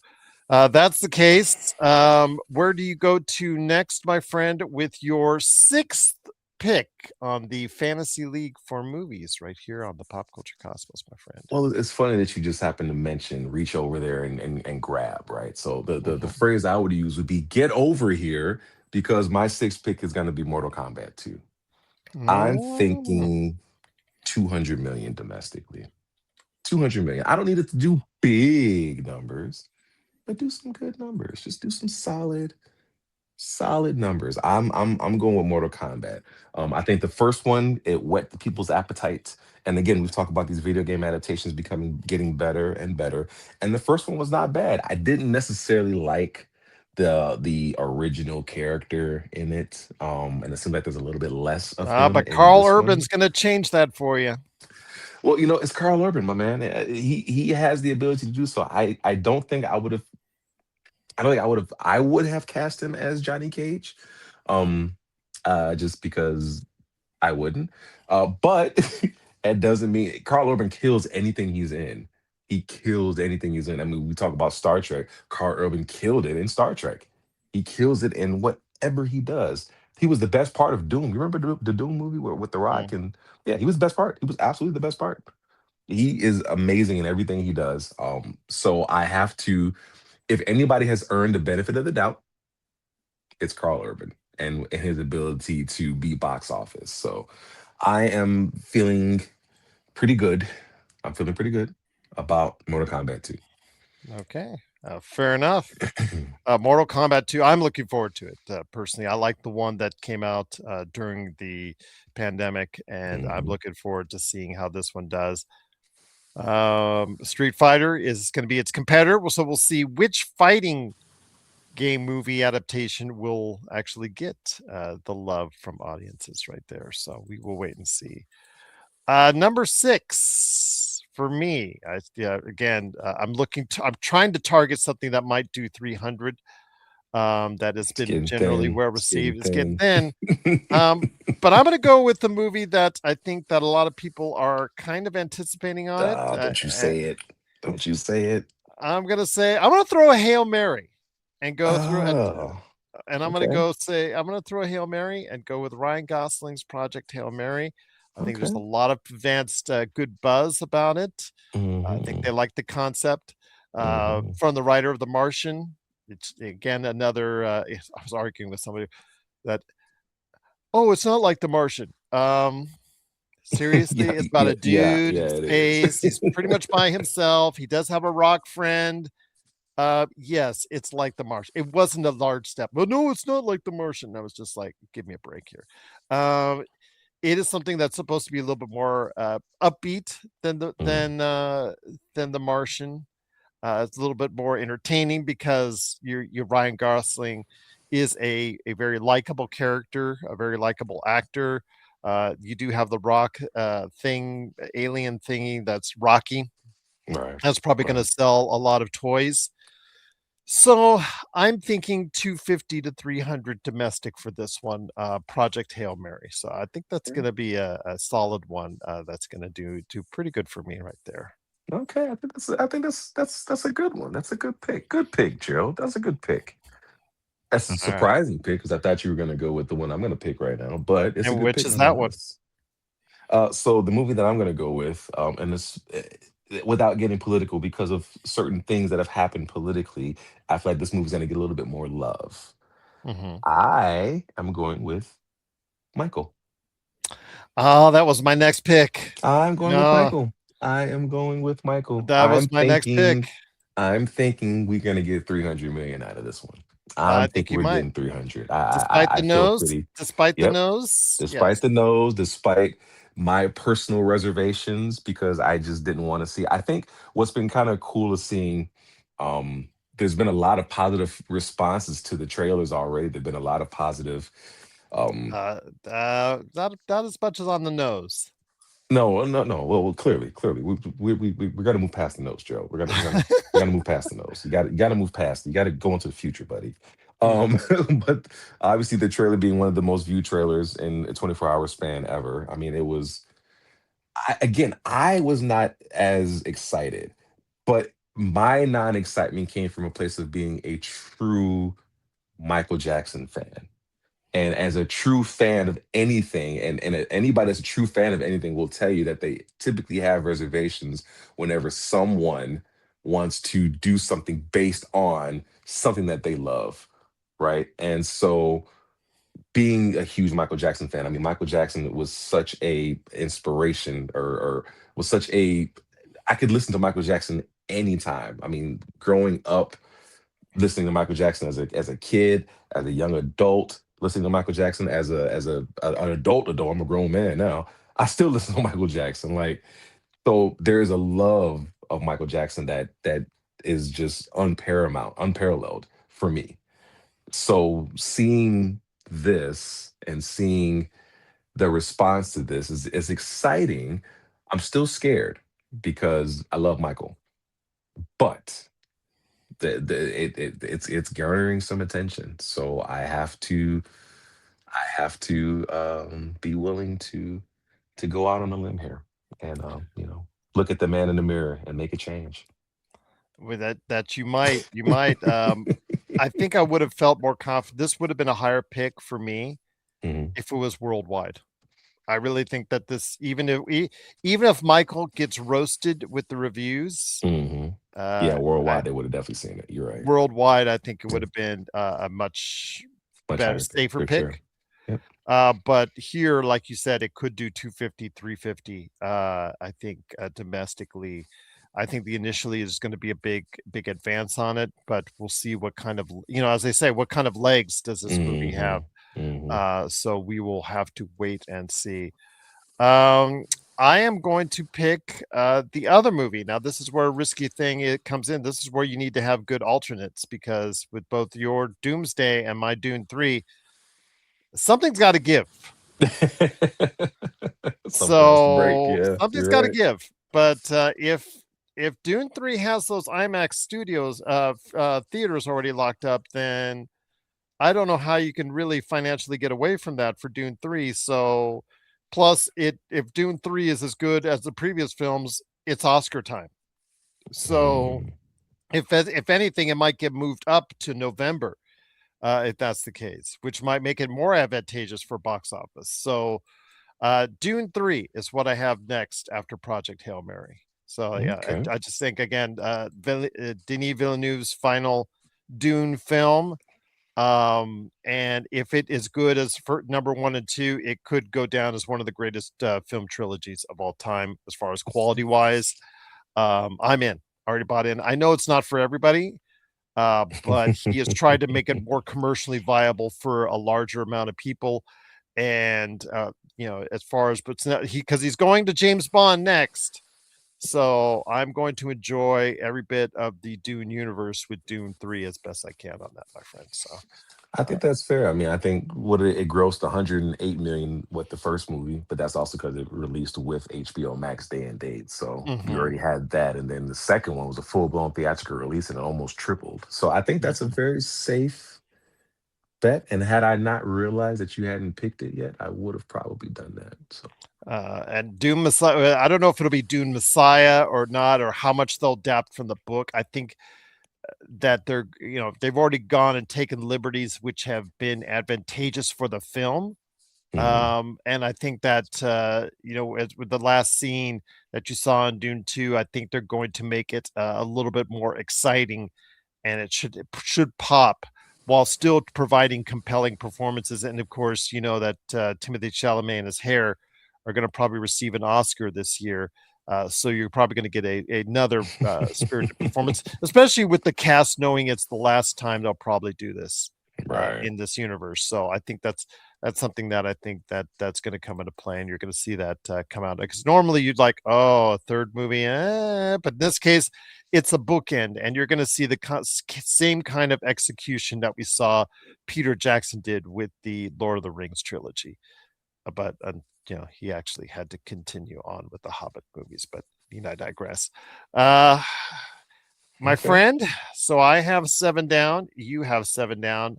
that's the case. Where do you go to next, my friend, with your sixth pick on the Fantasy League for movies right here on the Pop Culture Cosmos, my friend? Well, it's funny that you just happened to mention reach over there and grab, right? So the Mhm. phrase I would use would be get over here because my sixth pick is going to be Mortal Kombat 2. I'm Mm, thinking 200 million domestically. 200 million. I don't need it to do big numbers, but do some good numbers. Just do some solid numbers. I'm going with Mortal Kombat. I think the first one it whet the people's appetite. And again, we've talked about these video game adaptations becoming getting better and better. And the first one was not bad. I didn't necessarily like the original character in it. And it seems like there's a little bit less of him but in Carl this Urban's one. going to change that for you. Well, it's Carl Urban, my man. He has the ability to do so. I don't think I would have. I don't think I would have. I would have cast him as Johnny Cage, um, just because I wouldn't. But that doesn't mean Carl Urban kills anything he's in. He kills anything he's in. I mean, we talk about Star Trek. Carl Urban killed it in Star Trek. He kills it in whatever he does. He was the best part of Doom. You remember the Doom movie with The Mm. Rock? And yeah, he was the best part. He was absolutely the best part. He is amazing in everything he does. So I have to, if anybody has earned the benefit of the doubt, it's Carl Urban and his ability to beat box office. So I am feeling pretty good. I'm feeling pretty good about Mortal Kombat 2. Okay, fair enough. Mortal Kombat 2, I'm looking forward to it personally. I like the one that came out during the pandemic, and I'm Mhm. looking forward to seeing how this one does. Street Fighter is going to be its competitor, so we'll see which fighting game movie adaptation will actually get the love from audiences right there. So we will wait and see. Number six for me. I'm trying to target something that might do 300. That has It's been getting generally thin. well It's getting received. It's getting thin. thin. But I'm going to go with the movie that I think that a lot of people are kind of anticipating on it. Don't you say it. Don't you say it. I'm going to throw a Hail Mary and go through it. Oh, And I'm going to okay. go say, I'm going to throw a Hail Mary and go with Ryan Gosling's Project Hail Mary. I think there's a Okay. lot of advanced good buzz about it. I think Hmm. they like the concept Hmm. from the writer of The Martian. It's again another. I was arguing with somebody that, oh, it's not like The Martian. Seriously, Yeah, it's about yeah, a yeah, dude in yeah, it is. space. He's pretty much by himself. He does have a rock friend. Yes, it's like The Martian. It wasn't a large step. But no, it's not like The Martian. I was just like, give me a break here. It is something that's supposed to be a little bit more upbeat Mm, than The Martian. It's a little bit more entertaining because your Ryan Gosling is a very likable character, a very likable actor. You do have the rock alien thingy that's Rocky. right, That's probably going to right. sell a lot of toys. So I'm thinking 250 to 300 domestic for this one, Project Hail Mary. So I think that's Yeah. going to be a solid one. That's going to do pretty good for me right there. Okay, I think that's a good one. That's a good pick. Good pick, Gerald. That's a good pick. That's a All right. surprising pick because I thought you were going to go with the one I'm going to pick right now, but it's a And good which pick is that one? nonetheless. So the movie that I'm going to go with, and this, without getting political, because of certain things that have happened politically, I feel like this movie's going to get a little bit more love. Hmm. I am going with Michael. Oh, that was my next pick. I'm going with No, Michael. I am going with Michael. that was my next pick. I'm thinking we're gonna get 300 million out of this one. I I'm think thinking you we're might, getting 300. despite I the feel nose. pretty. Despite the Yep. nose, Despite yes. the nose, despite my personal reservations, because I just didn't want to see. I think what's been kind of cool is seeing. Um, there's been a lot of positive responses to the trailers already. There've been a lot of positive. Um, Not as much as on the nose. No, no, no. Well, clearly, we're gonna move past the nose, Joe. We're gonna move past the nose. You got to move past. You got to go into the future, buddy. Mhm. Um, but obviously, the trailer being one of the most viewed trailers in a 24-hour span ever. I mean, it was. I was not as excited, but my non-excitement came from a place of being a true Michael Jackson fan. And as a true fan of anything, and anybody that's a true fan of anything will tell you that they typically have reservations whenever someone wants to do something based on something that they love, right? And so being a huge Michael Jackson fan, I mean, Michael Jackson was such a inspiration or was such a I could listen to Michael Jackson anytime. I mean, growing up listening to Michael Jackson as a kid, as a young adult, listening to Michael Jackson an adult. I'm a grown man now. I still listen to Michael Jackson. Like so, there is a love of Michael Jackson that is just unparalleled for me. So seeing this and seeing the response to this is exciting. I'm still scared because I love Michael, but it's garnering some attention. So I have to be willing to go out on a limb here and look at the man in the mirror and make a change. With that you might. I think I would have felt more confident. This would have been a higher pick for me Mhm, if it was worldwide. I really think that this, even if Michael gets roasted with the reviews, mhm. Yeah, uh, I, worldwide they would have definitely seen it. You're right. worldwide, I think it Yeah, would have been a much much better, higher pick safer for sure. pick. Yep. But here, like you said, it could do 250, 350. I think domestically, I think the initially is going to be a big advance on it, but we'll see what kind of, as they say, what kind of legs does this movie have? Mhm, mhm. So we will have to wait and see. Um, I am going to pick the other movie. Now, this is where a risky thing it comes in. This is where you need to have good alternates because with both your Doomsday and my Dune 3, something's got to give. Something has to break. So Yeah, something's you're got to right. give. But if Dune 3 has those IMAX studios theaters already locked up, then I don't know how you can really financially get away from that for Dune 3. So plus if Dune 3 is as good as the previous films, it's Oscar time. So Mm, if anything, it might get moved up to November, if that's the case, which might make it more advantageous for box office. So Dune 3 is what I have next after Project Hail Mary. So yeah, okay. I just think again, Denis Villeneuve's final Dune film. And if it is good as for number one and two, it could go down as one of the greatest film trilogies of all time as far as quality wise. I'm in, already bought in. I know it's not for everybody, but he has tried to make it more commercially viable for a larger amount of people. And as far as, but it's not, because he's going to James Bond next. So I'm going to enjoy every bit of the Dune universe with Dune 3 as best I can on that, my friend. So I uh, think that's fair. I mean, I think what it grossed 108 million with the first movie, but that's also because it released with HBO Max day and date. So you mhm, already had that, and then the second one was a full blown theatrical release, and it almost tripled. So I think that's a mhm. very safe bet. And had I not realized that you hadn't picked it yet, I would have probably done that. So And Dune Messiah. I don't know if it'll be Dune Messiah or not, or how much they'll adapt from the book. I think that they're, they've already gone and taken liberties which have been advantageous for the film. And I think that, as with the last scene that you saw in Dune 2, I think they're going to make it a little bit more exciting, and it should pop while still providing compelling performances. And of course, you know that Timothée Chalamet and his hair are going to probably receive an Oscar this year. So you're probably going to get another spirited performance, especially with the cast knowing it's the last time they'll probably do this Right. in this universe. So I think that's something that I think that's going to come into play, and you're going to see that come out, because normally you'd like, oh, a third movie, but in this case, it's a bookend, and you're going to see the same kind of execution that we saw Peter Jackson did with the Lord of the Rings trilogy. But he actually had to continue on with the Hobbit movies. But I digress. My friend, so I have 7 down. You have 7 down.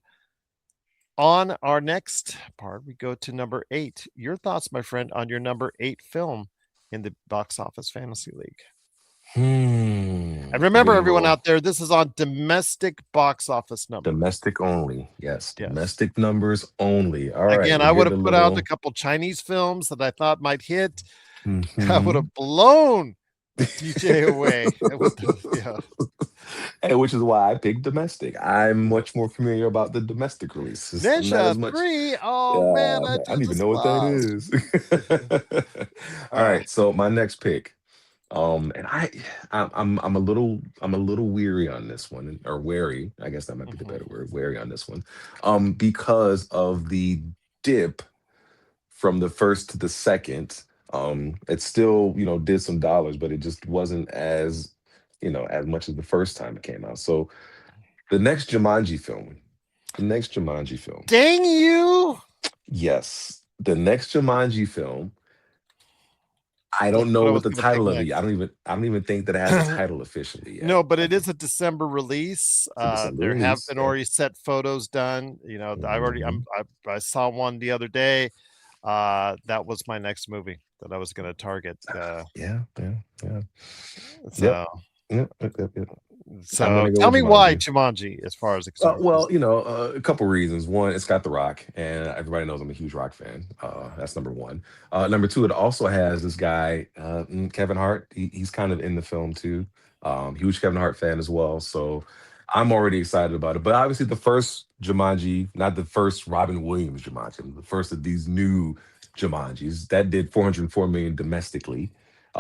On our next part, we go to number 8. Your thoughts, my friend, on your number 8 film in the Box Office Fantasy League. And remember, everyone out there, this is on domestic box office numbers. Domestic only. Yes. Domestic numbers only. All right. Again, I would have put out a couple Chinese films that I thought might hit. I would have blown DJ away. And which is why I picked domestic. I'm much more familiar about the domestic releases. Ninja 3. Oh man, I don't even know what that is. All right, so my next pick. And I'm a little weary on this one, or wary. I guess that might be the better word. Wary on this one, because of the dip from the first to the second. It still did some dollars, but it just wasn't as as much as the first time it came out. So the next Jumanji film. Dang you! Yes, the next Jumanji film. I don't know what the title of it. I don't even think that it has a title officially yet. No, but it is a December release. There have been already set photos done. I saw one the other day. That was my next movie that I was going to target. Yeah. So, Yep. So tell me why Jumanji, as far as it's concerned. Well, a couple reasons. One, it's got The Rock, and everybody knows I'm a huge Rock fan. That's number one. Number two, it also has this guy, Kevin Hart. He's kind of in the film too. Huge Kevin Hart fan as well. So I'm already excited about it. But obviously, the first Jumanji, not the first Robin Williams Jumanji, the first of these new Jumanjis, that did $404 million domestically,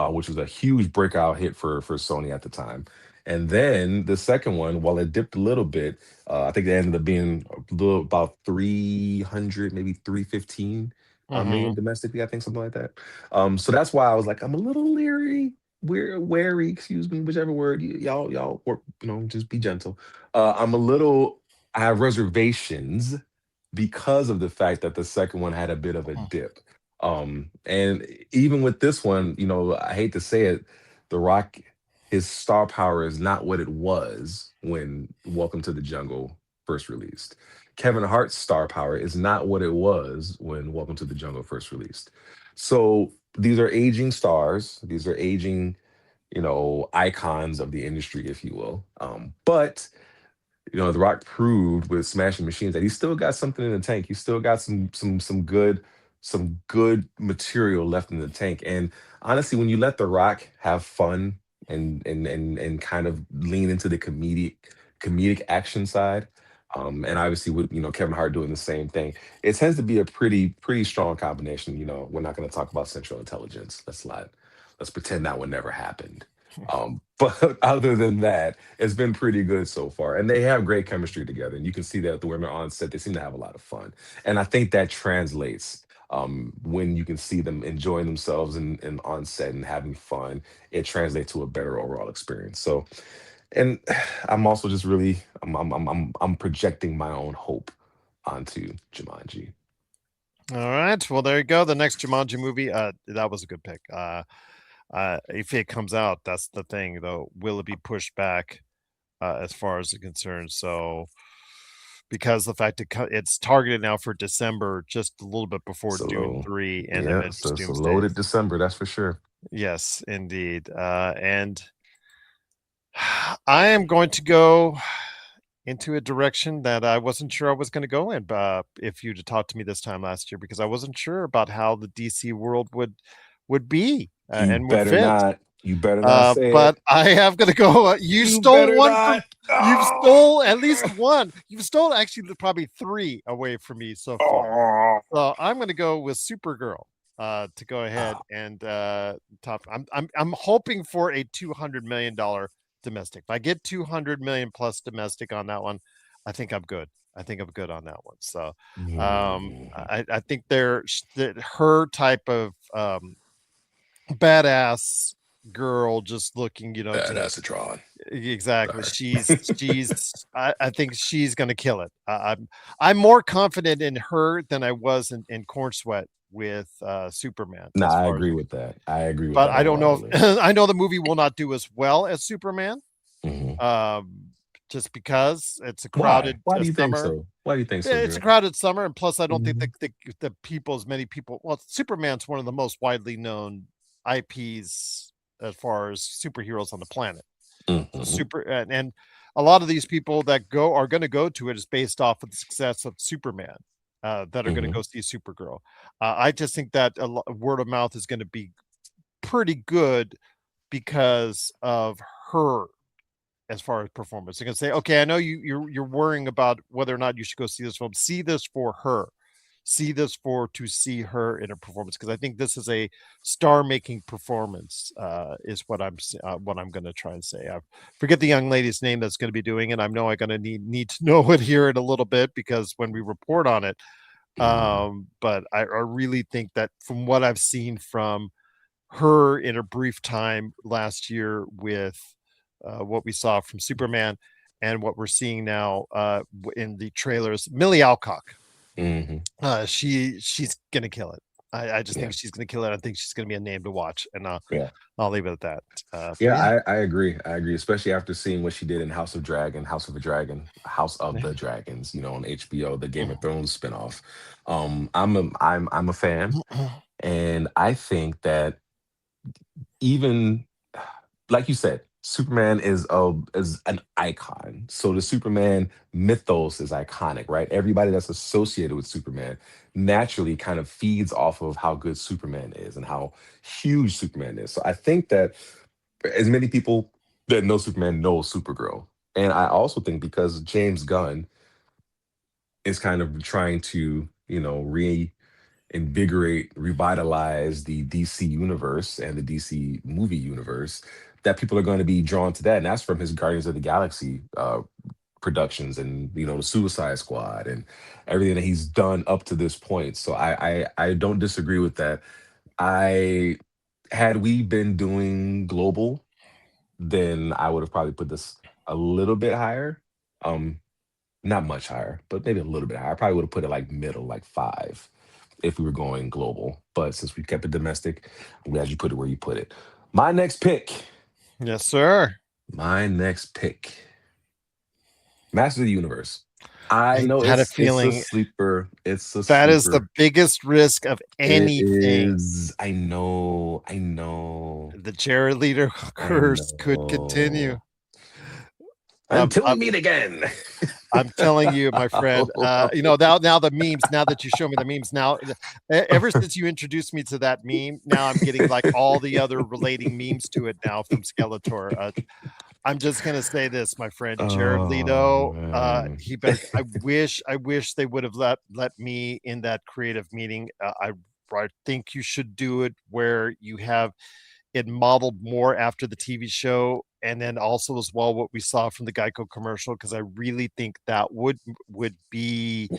which was a huge breakout hit for Sony at the time. And then the second one, while it dipped a little bit, I think it ended up being about 300, maybe 315 million domestically, I think, something like that. So that's why I was like, I'm a little leery. We're wary, excuse me, whichever word y'all work, just be gentle. I have reservations because of the fact that the second one had a bit of a dip. And even with this one, I hate to say it, The Rock, his star power is not what it was when Welcome to the Jungle first released. Kevin Hart's star power is not what it was when Welcome to the Jungle first released. So these are aging stars. These are aging, icons of the industry, if you will. But The Rock proved with Smashing Machines that he's still got something in the tank. He's still got some good material left in the tank. And honestly, when you let The Rock have fun and kind of lean into the comedic action side, and obviously with Kevin Hart doing the same thing, it tends to be a pretty strong combination. We're not going to talk about Central Intelligence. Let's pretend that one never happened. But other than that, it's been pretty good so far, and they have great chemistry together. And you can see that the women on set, they seem to have a lot of fun, and I think that translates. When you can see them enjoying themselves and on set and having fun, it translates to a better overall experience. So, and I'm also just really, I'm projecting my own hope onto Jumanji. All right. Well, there you go. The next Jumanji movie. That was a good pick. If it comes out, that's the thing, though. Will it be pushed back as far as it's concerned? So, because the fact it's targeted now for December, just a little bit before Dune 3, and then it's a loaded December, that's for sure. Yes, indeed. And I am going to go into a direction that I wasn't sure I was going to go in, if you'd have talked to me this time last year, because I wasn't sure about how the DC world would be You and would better fit. not. You better not say But it. I have going to go. You You stole better one not. from. You've stole at least one. You've stolen actually probably three away from me so far. Oh. So I'm going to go with Supergirl to go ahead Oh. and top. I'm hoping for a $200 million domestic. If I get 200 million plus domestic on that one, I think I'm good. I think I'm good on that one. So I think her type of badass girl, just looking, That's a Tron. exactly. Sorry. I think she's gonna kill it. I'm more confident in her than I was in Corn Sweat with Superman No, as I far as, agree with that. I agree with but that I don't know wholeheartedly. if I know the movie will not do as well as Superman. Mhm. Just because it's a Why? crowded Why do you think summer. so? Why do you think so, It's a Jared? crowded summer, and plus, I don't think Mhm. the people, as many people. Well, Superman's one of the most widely known IPs as far as superheroes on the planet. So Mhm. and a lot of these people that are going to go to it is based off of the success of Superman. That are going to Mhm. go see Supergirl. I just think that word of mouth is going to be pretty good because of her as far as performance. They're going to say, okay, I know you're worrying about whether or not you should go see this film. See this for her. See this for to see her in a performance, because I think this is a star-making performance. Is what I'm going to try and say. I forget the young lady's name that's going to be doing it. I know I'm going to need to know it here in a little bit, because when we report on it. Mhm. But I really think that from what I've seen from her in a brief time last year with what we saw from Superman and what we're seeing now in the trailers. Millie Alcock, Mhm. she's gonna kill it. I just Yeah. think she's gonna kill it. I think she's gonna be a name to watch, and Yeah. I'll leave it at that. But Yeah, yeah, I agree. I agree, especially after seeing what she did in House of a Dragon, House of the Dragons, on HBO, the Game of Thrones spinoff. I'm a fan, and I think that even like you said, Superman is an icon. So the Superman mythos is iconic, right? Everybody that's associated with Superman naturally kind of feeds off of how good Superman is and how huge Superman is. So I think that as many people that know Superman know Supergirl. And I also think because James Gunn is kind of trying to, reinvigorate, revitalize the DC universe and the DC movie universe, that people are going to be drawn to that. And that's from his Guardians of the Galaxy productions and, the Suicide Squad and everything that he's done up to this point. So I don't disagree with that. I Had we been doing global, then I would have probably put this a little bit higher. Um, Not much higher, but maybe a little bit higher. I probably would have put it like middle, like five, if we were going global. But since we kept it domestic, I'm glad you put it where you put it. My next pick, yes, sir. my next pick, Master of the Universe. I I know had a it's a feeling sleeper. It's a that is the sleeper. biggest risk of It anything. is. I know. I know. The Jared Leader I curse could continue. know. Um, Until we I'm, meet again. I'm telling you, my friend. Now the memes. Now that you show me the memes, now ever since you introduced me to that meme, now I'm getting like all the other relating memes to it now from Skeletor. I'm just gonna say this, my friend, Jared Oh Leto. man. He better. I wish they would have let me in that creative meeting. I think you should do it where you have it modeled more after the TV show, and then also as well what we saw from the Geico commercial, because I really think that would be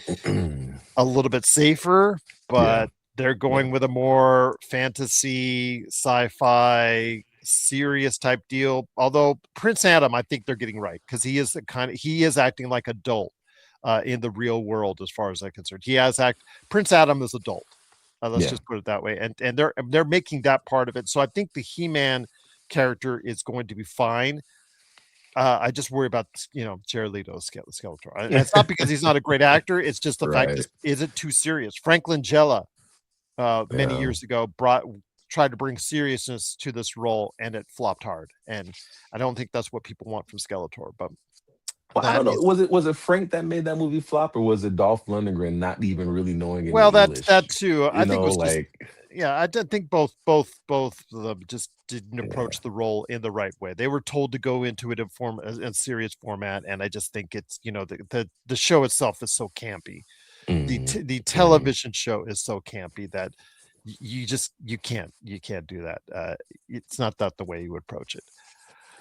a little bit safer, Yeah. but they're Yeah. going with a more fantasy, sci-fi, serious type deal. Although Prince Adam, I think they're getting right, because he is acting like adult in the real world as far as I'm concerned. Prince Adam is adult. Let's Yeah. just put it that way, and they're making that part of it. So I think the He-Man character is going to be fine. I just worry about Jared Leto's Skeletor. And it's not because he's not a great actor. It's just the fact Right. is it too serious? Franklin Jella many Yeah. years ago brought tried to bring seriousness to this role, and it flopped hard. And I don't think that's what people want from Skeletor. But Well, I that don't know. is Was it Frank that made that movie flop, or was it Dolph Lundgren not even really knowing any well, that's English? that too. I You think it know, was just like yeah. I did think both of them just didn't yeah. approach the role in the right way. They were told to go into it in serious format, and I just think it's the show itself is so campy. Mm, The mm. television show is so campy that you can't do that. It's not that the way you approach it.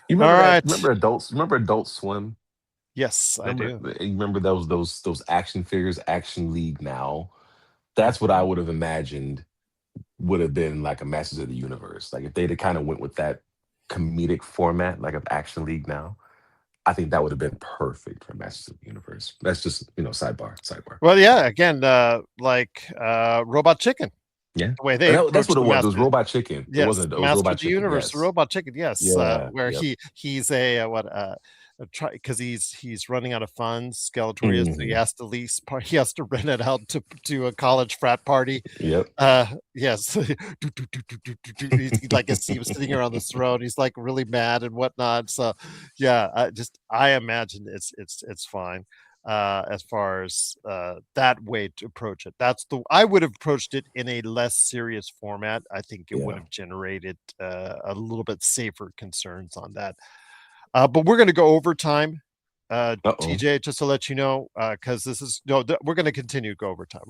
You All remember that? right. Remember Adult Swim? Yes, I do. You remember those action figures, Action League now? That's what I Mhm. would have imagined would have been like a Masters of the Universe. Like if they'd have kind of went with that comedic format, like of Action League now, I think that would have been perfect for Masters of the Universe. That's just, sidebar. Well, yeah. Again, Robot Chicken. Yeah. The way And they that's approach what it the was. It was master. Robot Chicken. It Yes, wasn't, it was Master Robot of the Chicken. Universe, Yes. Robot Chicken. Yes, Yeah. where Yep. he's a what try because he's running out of funds. Skeletor is, so he Mhm. has to lease part. He has to rent it out to a college frat party. Yep. Yes, like he was sitting here on this throne. He's like really mad and whatnot. So, yeah, I imagine it's fine. As far as that way to approach it, I would have approached it in a less serious format. I think it would Yeah. have generated a little bit safer concerns on that. But we're going to go overtime, Uh-oh. TJ, just to let you know, because this is no, we're going to continue to go overtime.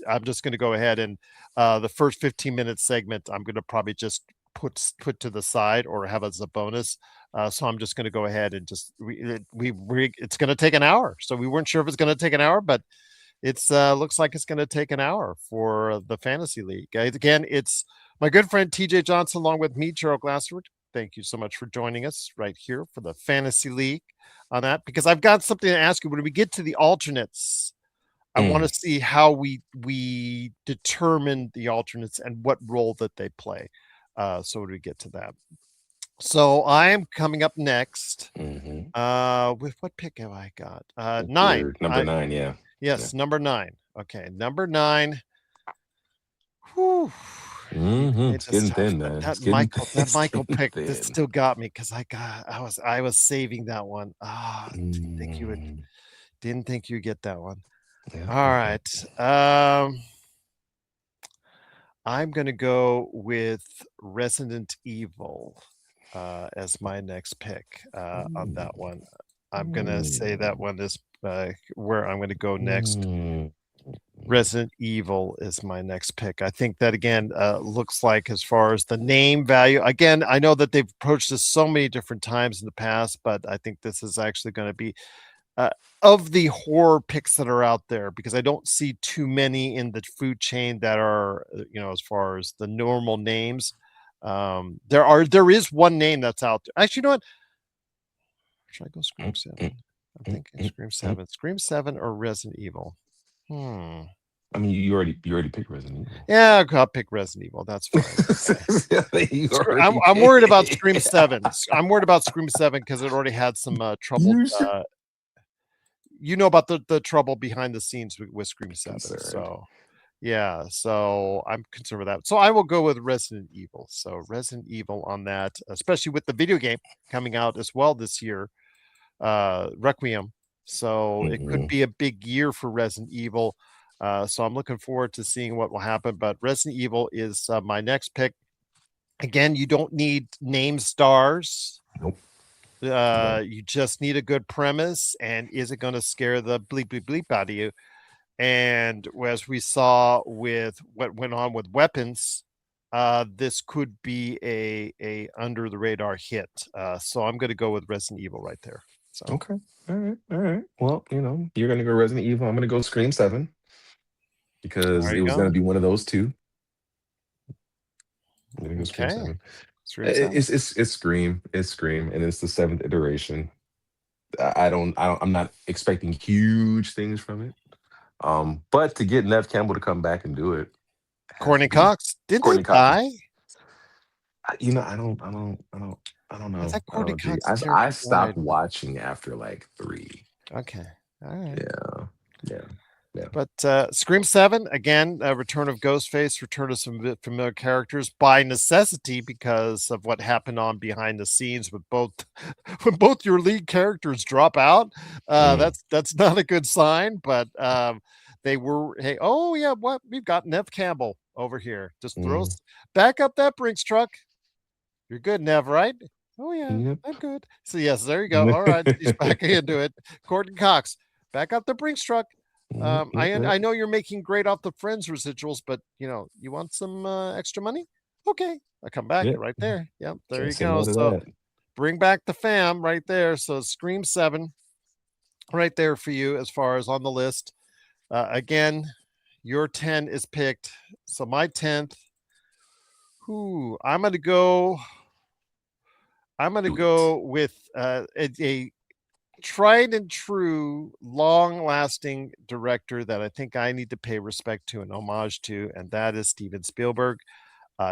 I'm just going to go ahead and the first 15-minute segment, I'm going to probably just put to the side or have as a bonus. So I'm just going to go ahead and just it's going to take an hour. So we weren't sure if it's going to take an hour, but it's looks like it's going to take an hour for the fantasy league. Again, it's my good friend TJ Johnson along with me, Gerald Glassford. Thank you so much for joining us right here for the fantasy league on that, because I've got something to ask you. When we get to the alternates, I want Mm. to see how we determine the alternates and what role that they play. So when we get to that, so I am coming up next. Hmm. With what pick have I got? Nine. Your number 9, yeah. Yeah. Yes, number 9. Okay, number 9. Whew. You made It's this getting tough. thin, That, man. that Michael, that It's Michael getting pick, this thin. still got me because I was saving that one. Mm. Didn't think you'd get that one. Yeah. All Okay. right. I'm gonna go with Resident Evil as my next pick on Mm. that one. I'm gonna say that Mm. one is where I'm gonna go next. Mm. Resident Evil is my next pick. I think that again looks like, as far as the name value, again, I know that they've approached this so many different times in the past, but I think this is actually going to be uh, of the horror picks that are out there, because I don't see too many in the food chain that are, as far as the normal names. There is one name that's out there. Actually, you know what? Should I go Mm. Scream Mm. 7? I'm Mm. thinking Mm. Scream Mm. 7. Scream 7 or Resident Evil? Hmm. I mean, you already picked Resident Evil. Yeah, I'll pick Resident Evil. That's fine. You I'm already I'm worried about picked. Scream 7. I'm worried about Scream 7 because it already had some trouble. You should About the trouble behind the scenes with Scream be 7. concerned. So yeah, so I'm concerned with that. So I will go with Resident Evil. So Resident Evil on that, especially with the video game coming out as well this year, Requiem. So it could Mhm. be a big year for Resident Evil. So I'm looking forward to seeing what will happen. But Resident Evil is my next pick. Again, you don't need name stars. Nope. No. You just need a good premise, and is it going to scare the bleep bleep bleep out of you? And as we saw with what went on with weapons, this could be a under the radar hit. So I'm going to go with Resident Evil right there. So Okay. All right. All right. Well, you're gonna go Resident Evil. I'm gonna go Scream 7 because there it you was gonna go. be one of those two. I'm gonna go Scream Okay, 7. Scream 7. It's Scream. It's Scream, and it's the seventh iteration. I'm not expecting huge things from it. But to get Nev Campbell to come back and do it has to Courtney be Cox, didn't they Courtney Cox. die? I don't I know. thought I don't Courtney know, G. Cox's I character stopped died. watching after like 3. Okay, all right. Yeah. Yeah. Yeah. But Scream 7, again, return of Ghostface, return of some familiar characters by necessity because of what happened on behind the scenes with both when both your lead characters drop out. That's not a good sign, but they were, hey, oh yeah, what we've got Nev Campbell over here. Just throws back up that Brinks truck. You're good, Nev, right? Oh yeah, Yep. I'm good. So yes, there you go. All right, he's back into it. Courtney Cox, back up the Brinks truck. I know you're making great off the Friends residuals, but you want some extra money? Okay, I come back right there. Yep, there Can't you say go. no to So that. bring back the fam right there. So Scream 7 right there for you as far as on the list. Again, your 10 is picked. So my 10th. Who I'm gonna go with a tried and true, long-lasting director that I think I need to pay respect to and homage to, and that is Steven Spielberg.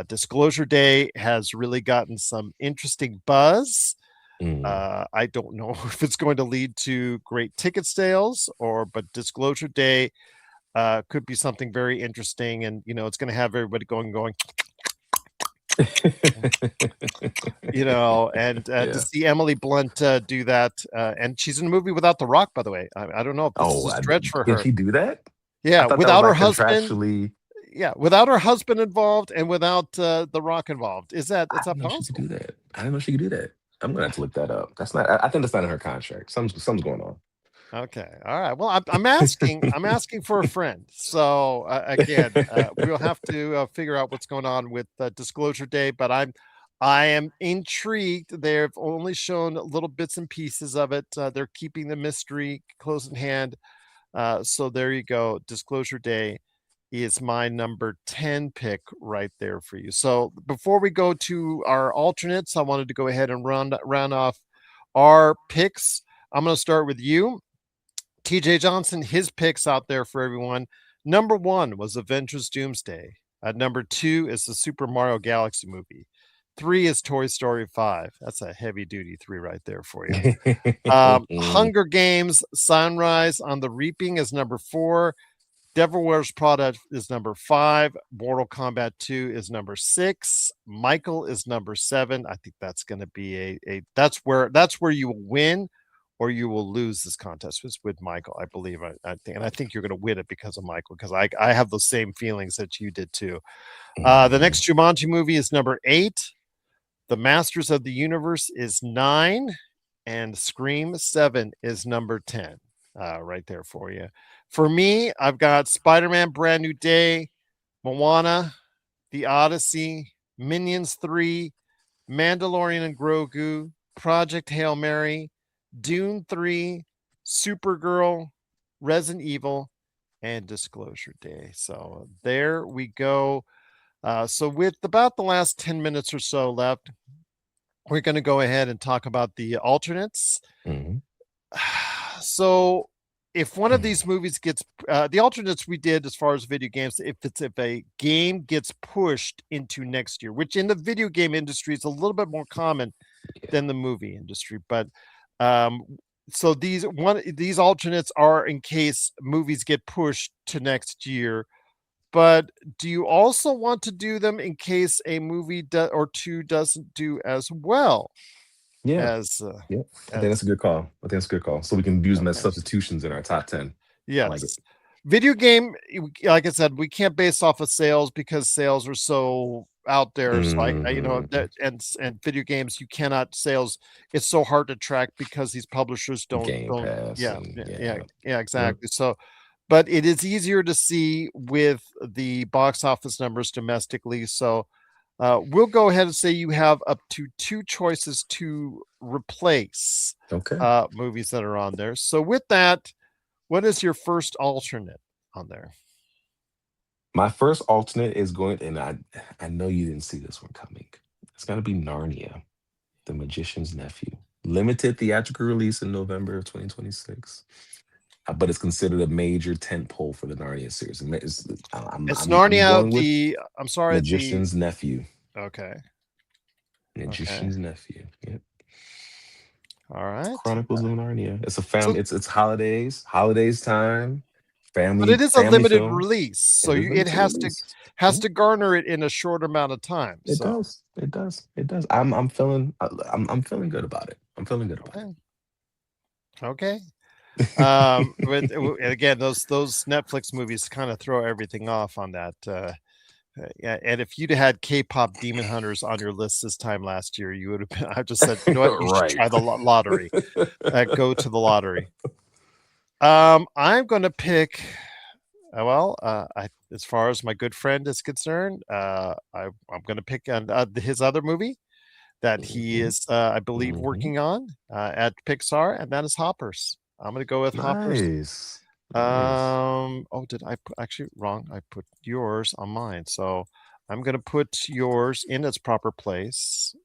Disclosure Day has really gotten some interesting buzz. I don't know if it's going to lead to great ticket sales but Disclosure Day could be something very interesting, and it's going to have everybody going. And to see Emily Blunt do that, and she's in a movie without The Rock, by the way. I don't know if this is a stretch for Can her. she do that? I Yeah, thought that was without her like husband. contractually. Yeah, without her husband involved and without The Rock involved. Is that I that didn't know she could possible? do that. I didn't know she could do that. I'm gonna have to look that up. That's not. I think that's not in her contract. Something's going on. Okay, all right. Well, I'm asking. I'm asking for a friend. So again, we'll have to figure out what's going on with Disclosure Day. But I am intrigued. They've only shown little bits and pieces of it. They're keeping the mystery close in hand. So there you go. Disclosure Day is my number 10 pick right there for you. So before we go to our alternates, I wanted to go ahead and round off our picks. I'm going to start with you. TJ Johnson, his picks out there for everyone. Number 1 was Avengers Doomsday. Number 2 is the Super Mario Galaxy movie. 3 is Toy Story 5. That's a heavy duty 3 right there for you. Hunger Games Sunrise on the Reaping is number 4. Devil Wears Prada is number 5. Mortal Kombat 2 is number 6. Michael is number 7. I think that's going to be that's where you will win or you will lose this contest with Michael. I believe I think you're going to win it because of Michael, because I have those same feelings that you did too. The next Jumanji movie is number 8. The Masters of the Universe is 9, and Scream 7 is number 10. Right there for you. For me, I've got Spider-Man Brand New Day, Moana, The Odyssey, Minions 3, Mandalorian and Grogu, Project Hail Mary, Dune 3, Supergirl, Resident Evil, and Disclosure Day. So there we go. So with about the last 10 minutes or so left, we're going to go ahead and talk about the alternates. So if one of these movies gets the alternates we did as far as video games, if a game gets pushed into next year, which in the video game industry is a little bit more common than the movie industry, but so these alternates are in case movies get pushed to next year. But do you also want to do them in case a movie or two doesn't do as well? As I think that's a good call. So we can use them as substitutions in our top 10. Yes. Like video game, like I said, we can't base off of sales because sales are so out there. So and video games, you cannot sales. It's so hard to track because these publishers don't. Pass. Exactly. So, but it is easier to see with the box office numbers domestically. So we'll go ahead and say you have up to 2 choices to replace movies that are on there. So with that, what is your first alternate on there? My first alternate is going, and I know you didn't see this one coming. It's going to be Narnia, The Magician's Nephew. Limited theatrical release in November of 2026. But it's considered a major tentpole for the Narnia series. It's Narnia, I'm sorry, Magician's Nephew. Okay. Magician's Nephew. Yep. All right. Chronicles of Narnia. It's a family. It's holidays time. But it is a family limited film. release, so It is it limited release. has to garner it in a short amount of time. It So does. It does. It does. I'm feeling good about it. I'm feeling good about okay, okay. it. But again, those Netflix movies kind of throw everything off on that. Yeah, and if you'd had K-pop Demon Hunters on your list this time last year, you would have been. I just said, you know what, you should Right. try the lottery. Go to the lottery. I'm going to pick. As far as my good friend is concerned, I'm going to pick his other movie that he Mhm, is, I believe, mhm. working on at Pixar, and that is Hoppers. I'm going to go with Hoppers. Nice. Nice. Did I put actually wrong? I put yours on mine. So I'm going to put yours in its proper place.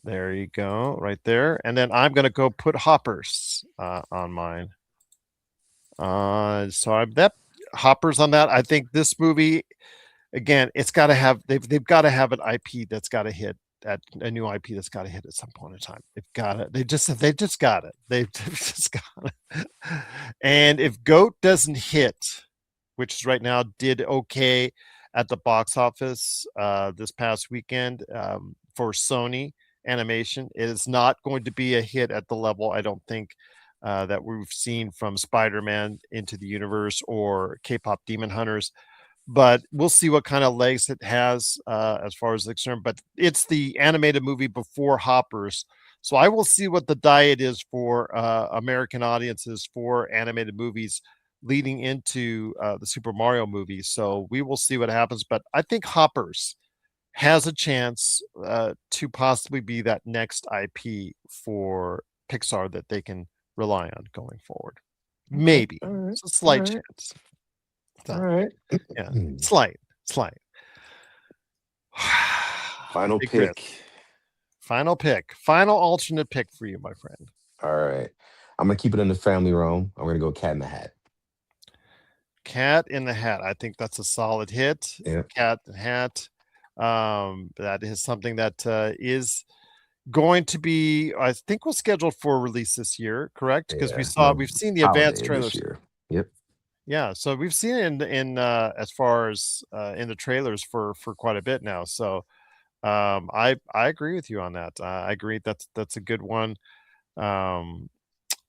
There you go, right there. And then I'm going to go put Hoppers on mine. So I'm that Hoppers on that. I think this movie, again, it's got to have they've got to have an IP that's got to hit at a new IP that's got to hit at some point in time. They've got it. They just got it. They've just got it. And if Goat doesn't hit, which is right now did okay at the box office this past weekend for Sony Animation, it is not going to be a hit at the level, I don't think, that we've seen from Spider-Man Into the Universe or K-pop Demon Hunters, but we'll see what kind of legs it has as far as the concerned. But it's the animated movie before Hoppers, so I will see what the diet is for American audiences for animated movies leading into the Super Mario movie. So we will see what happens. But I think Hoppers has a chance to possibly be that next IP for Pixar that they can rely on going forward. Okay. Maybe All right. it's a All slight right. chance. All So right. yeah, slight. Final Big risk. pick. Final alternate pick for you, my friend. All right. I'm gonna keep it in the family realm. I'm gonna go Cat in the Hat. Cat in the Hat. I think that's a solid hit. Yeah. Cat in the Hat. That is something that is going to be, I think, was scheduled for release this year, correct? Because Yeah. we've No, seen the advanced holiday this trailers. year. Yep. Yeah, so we've seen it in as far as in the trailers for quite a bit now. So I agree with you on that. I agree that's a good one. Um,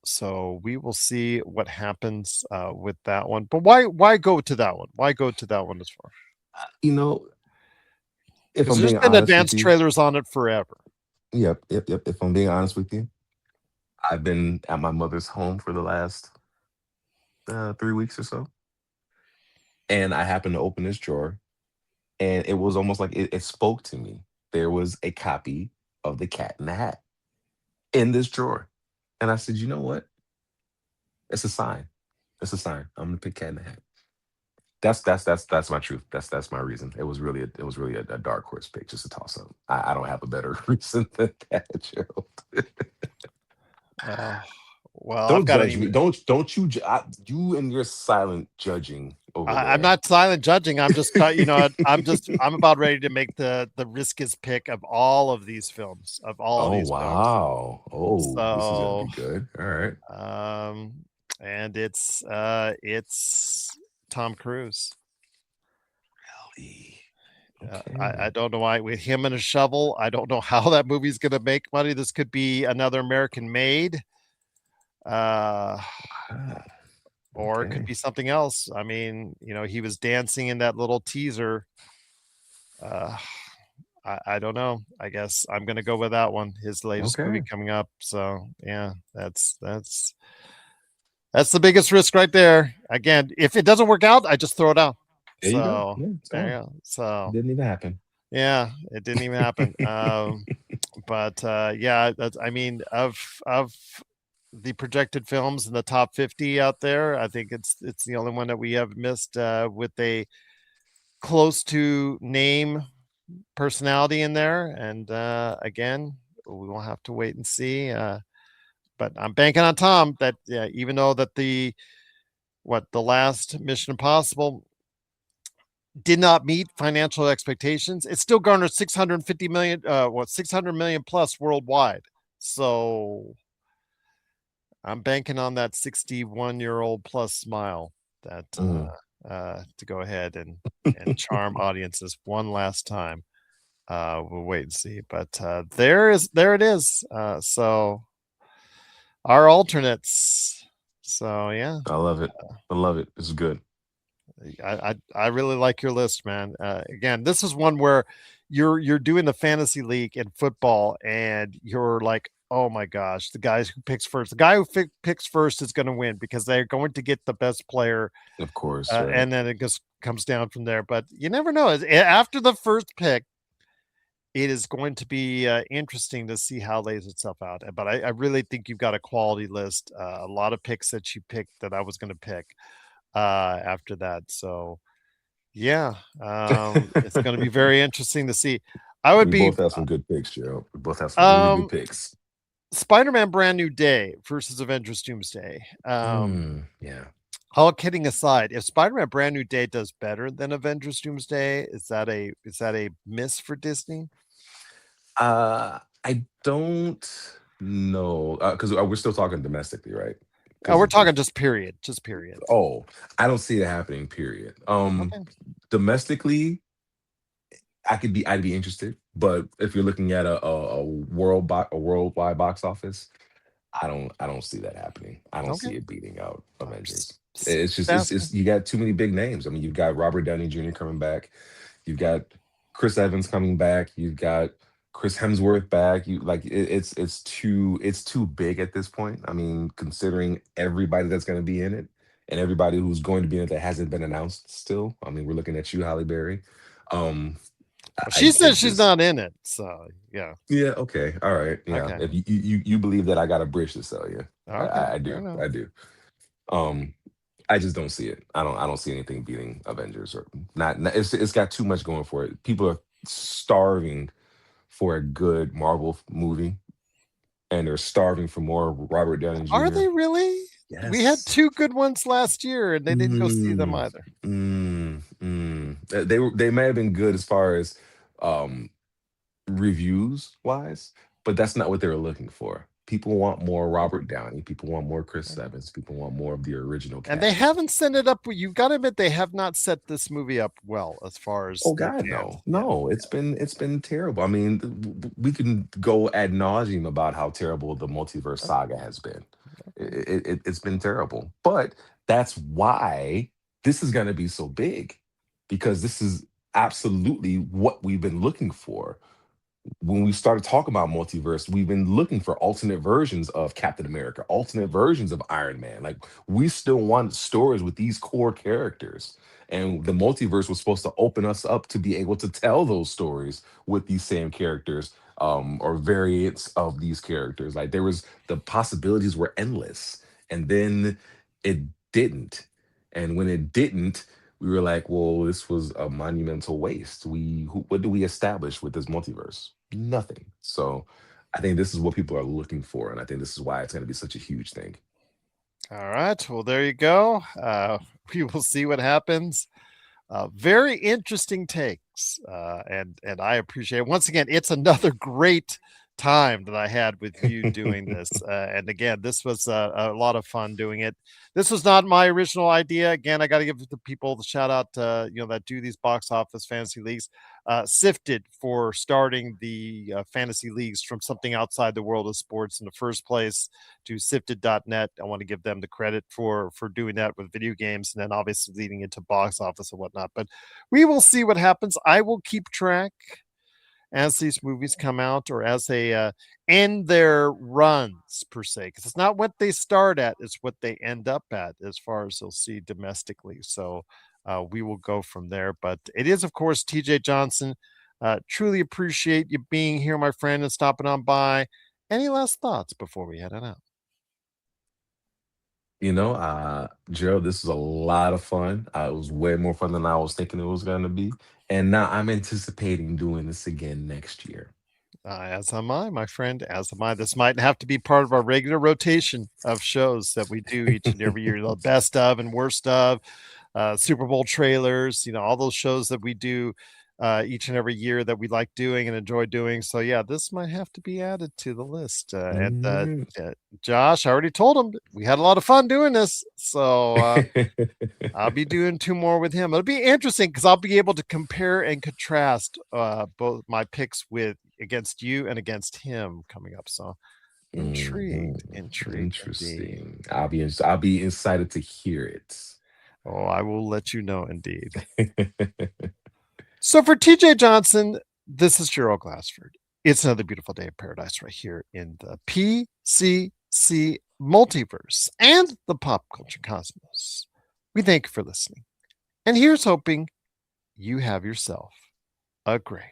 so we will see what happens with that one. But why go to that one? Why go to that one as far? You know, if Because I'm there's being been honest with advanced you, trailers on it forever. yep. If I'm being honest with you, I've been at my mother's home for the last 3 weeks or so, and I happened to open this drawer, and it was almost like it spoke to me. There was a copy of the Cat in the Hat in this drawer, and I said, you know what? It's a sign. It's a sign. I'm gonna pick Cat in the Hat. That's my truth. That's my reason. It was really a dark horse pick, just a toss up. I don't have a better reason than that, Gerald. Uh, well, I've Don't got an judge me. email. Don't you? You and your silent judging over I'm there. not silent judging. I'm just, I'm about ready to make the riskiest pick of all of these films, of all of Oh these films. wow. Oh, this is gonna be So, good. All right. um, and it's Tom Cruise. Really? I Okay. don't know why with him and a shovel. I don't know how that movie's going to make money. This could be another American Made, uh, Ah, or it could okay. be something else. I mean, he was dancing in that little teaser. Uh, I don't know. I guess I'm going to go with that one. His latest movie Okay. coming up. So yeah, that's the biggest risk right there. Again, if it doesn't work out, I just throw it out. There you go. So Yeah, it's there you gone. go. So Didn't even happen. yeah, it didn't even happen. But yeah, that's, I mean, of the projected films in the top 50 out there, I think it's the only one that we have missed with a close to name personality in there. And again, we will have to wait and see. But I'm banking on Tom that even though that the last Mission Impossible did not meet financial expectations, it still garnered 650 million, 600 million plus worldwide. So I'm banking on that 61-year-old plus smile that to go ahead and charm audiences one last time. We'll wait and see, but there it is. So our alternates. So yeah, I love it. I love it. It's good. I really like your list, man. Again, this is one where you're doing the fantasy league in football, and you're like, oh my gosh, the guy who picks first, the guy who picks first is going to win because they're going to get the best player, Of course, right. and then it just comes down from there. But you never know. After the first pick, it is going to be interesting to see how it lays itself out. But I really think you've got a quality list. A lot of picks that you picked that I was going to pick after that. So yeah, it's going to be very interesting to see. I would We be both have some good picks, Joe. We both have some really good picks. Spider-Man Brand New Day versus Avengers Doomsday. Yeah. All kidding aside, if Spider-Man Brand New Day does better than Avengers Doomsday, is that a miss for Disney? I don't know because we're still talking domestically, right? Oh, we're talking just period. Oh, I don't see it happening. Period. Okay. Domestically, I'd be interested, but if you're looking at a worldwide box office, I don't see that happening. I don't Okay. see it beating out Avengers. Just It's just it's you got too many big names. I mean, you've got Robert Downey Jr. coming back, you've got Chris Evans coming back, you've got Chris Hemsworth back. You like it's too big at this point. I mean, considering everybody that's going to be in it and everybody who's going to be in it that hasn't been announced still. I mean, we're looking at you, Halle Berry. Um, She says she's just not in it, so yeah. yeah, okay, all right, yeah. Okay. If you believe that I got a bridge to sell you, Okay. I do, I do. Um, I just don't see it. I don't see anything beating Avengers or not. It's got too much going for it. People are starving for a good Marvel movie, and they're starving for more Robert Downey Are Jr. they really? We had Yes. 2 good ones last year, and they didn't go see them Mm, either. They may have been good as far as um reviews wise, but that's not what they were looking for. People want more Robert Downey. People want more Chris Evans. People want more of the original And they cast. haven't set it up. You've got to admit, they have not set this movie up well as far as Oh the God, fans. no, no! It's been terrible. I mean, we can go ad nauseum about how terrible the multiverse saga has been. It's been terrible, but that's why this is going to be so big, because this is absolutely what we've been looking for. When we started talking about multiverse, we've been looking for alternate versions of Captain America, alternate versions of Iron Man. Like, we still want stories with these core characters. And the multiverse was supposed to open us up to be able to tell those stories with these same characters, or variants of these characters. Like, the possibilities were endless. And then it didn't. And when it didn't, we were like, well, this was a monumental waste. What do we establish with this multiverse? Nothing. So I think this is what people are looking for, and I think this is why it's going to be such a huge thing. All right. Well, there you go. We will see what happens. Very interesting takes, and I appreciate it. Once again, it's another great time that I had with you doing this. And again, this was a lot of fun doing it. This was not my original idea. Again, I got to give the people the shout out, that do these box office fantasy leagues. Sifted for starting the fantasy leagues from something outside the world of sports in the first place, to sifted.net. I want to give them the credit for doing that with video games, and then obviously leading into box office and whatnot. But we will see what happens. I will keep track as these movies come out, or as they end their runs per se, because it's not what they start at, it's what they end up at as far as they'll see domestically. So we will go from there. But it is, of course, TJ Johnson. Truly appreciate you being here, my friend, and stopping on by. Any last thoughts before we head on out? Gerald, this was a lot of fun. It was way more fun than I was thinking it was going to be. And now I'm anticipating doing this again next year. As am I, my friend. As am I. This might have to be part of our regular rotation of shows that we do each and every year. The best of and worst of, Super Bowl trailers, all those shows that we do. each and every year that we like doing and enjoy doing. So yeah, this might have to be added to the list. Josh, I already told him we had a lot of fun doing this. So I'll be doing 2 more with him. It'll be interesting because I'll be able to compare and contrast both my picks against you and against him coming up. So intrigued. Interesting. I'll be excited to hear it. Oh, I will let you know indeed. So for TJ Johnson, this is Gerald Glassford. It's another beautiful day of paradise right here in the PCC Multiverse and the pop culture cosmos. We thank you for listening. And here's hoping you have yourself a great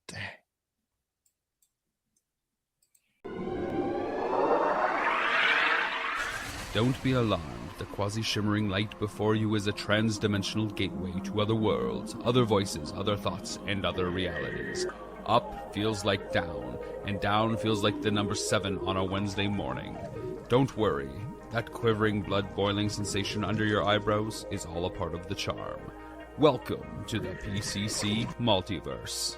day. Don't be alarmed. The quasi-shimmering light before you is a trans-dimensional gateway to other worlds, other voices, other thoughts, and other realities. Up feels like down, and down feels like the number 7 on a Wednesday morning. Don't worry. That quivering, blood-boiling sensation under your eyebrows is all a part of the charm. Welcome to the PCC Multiverse.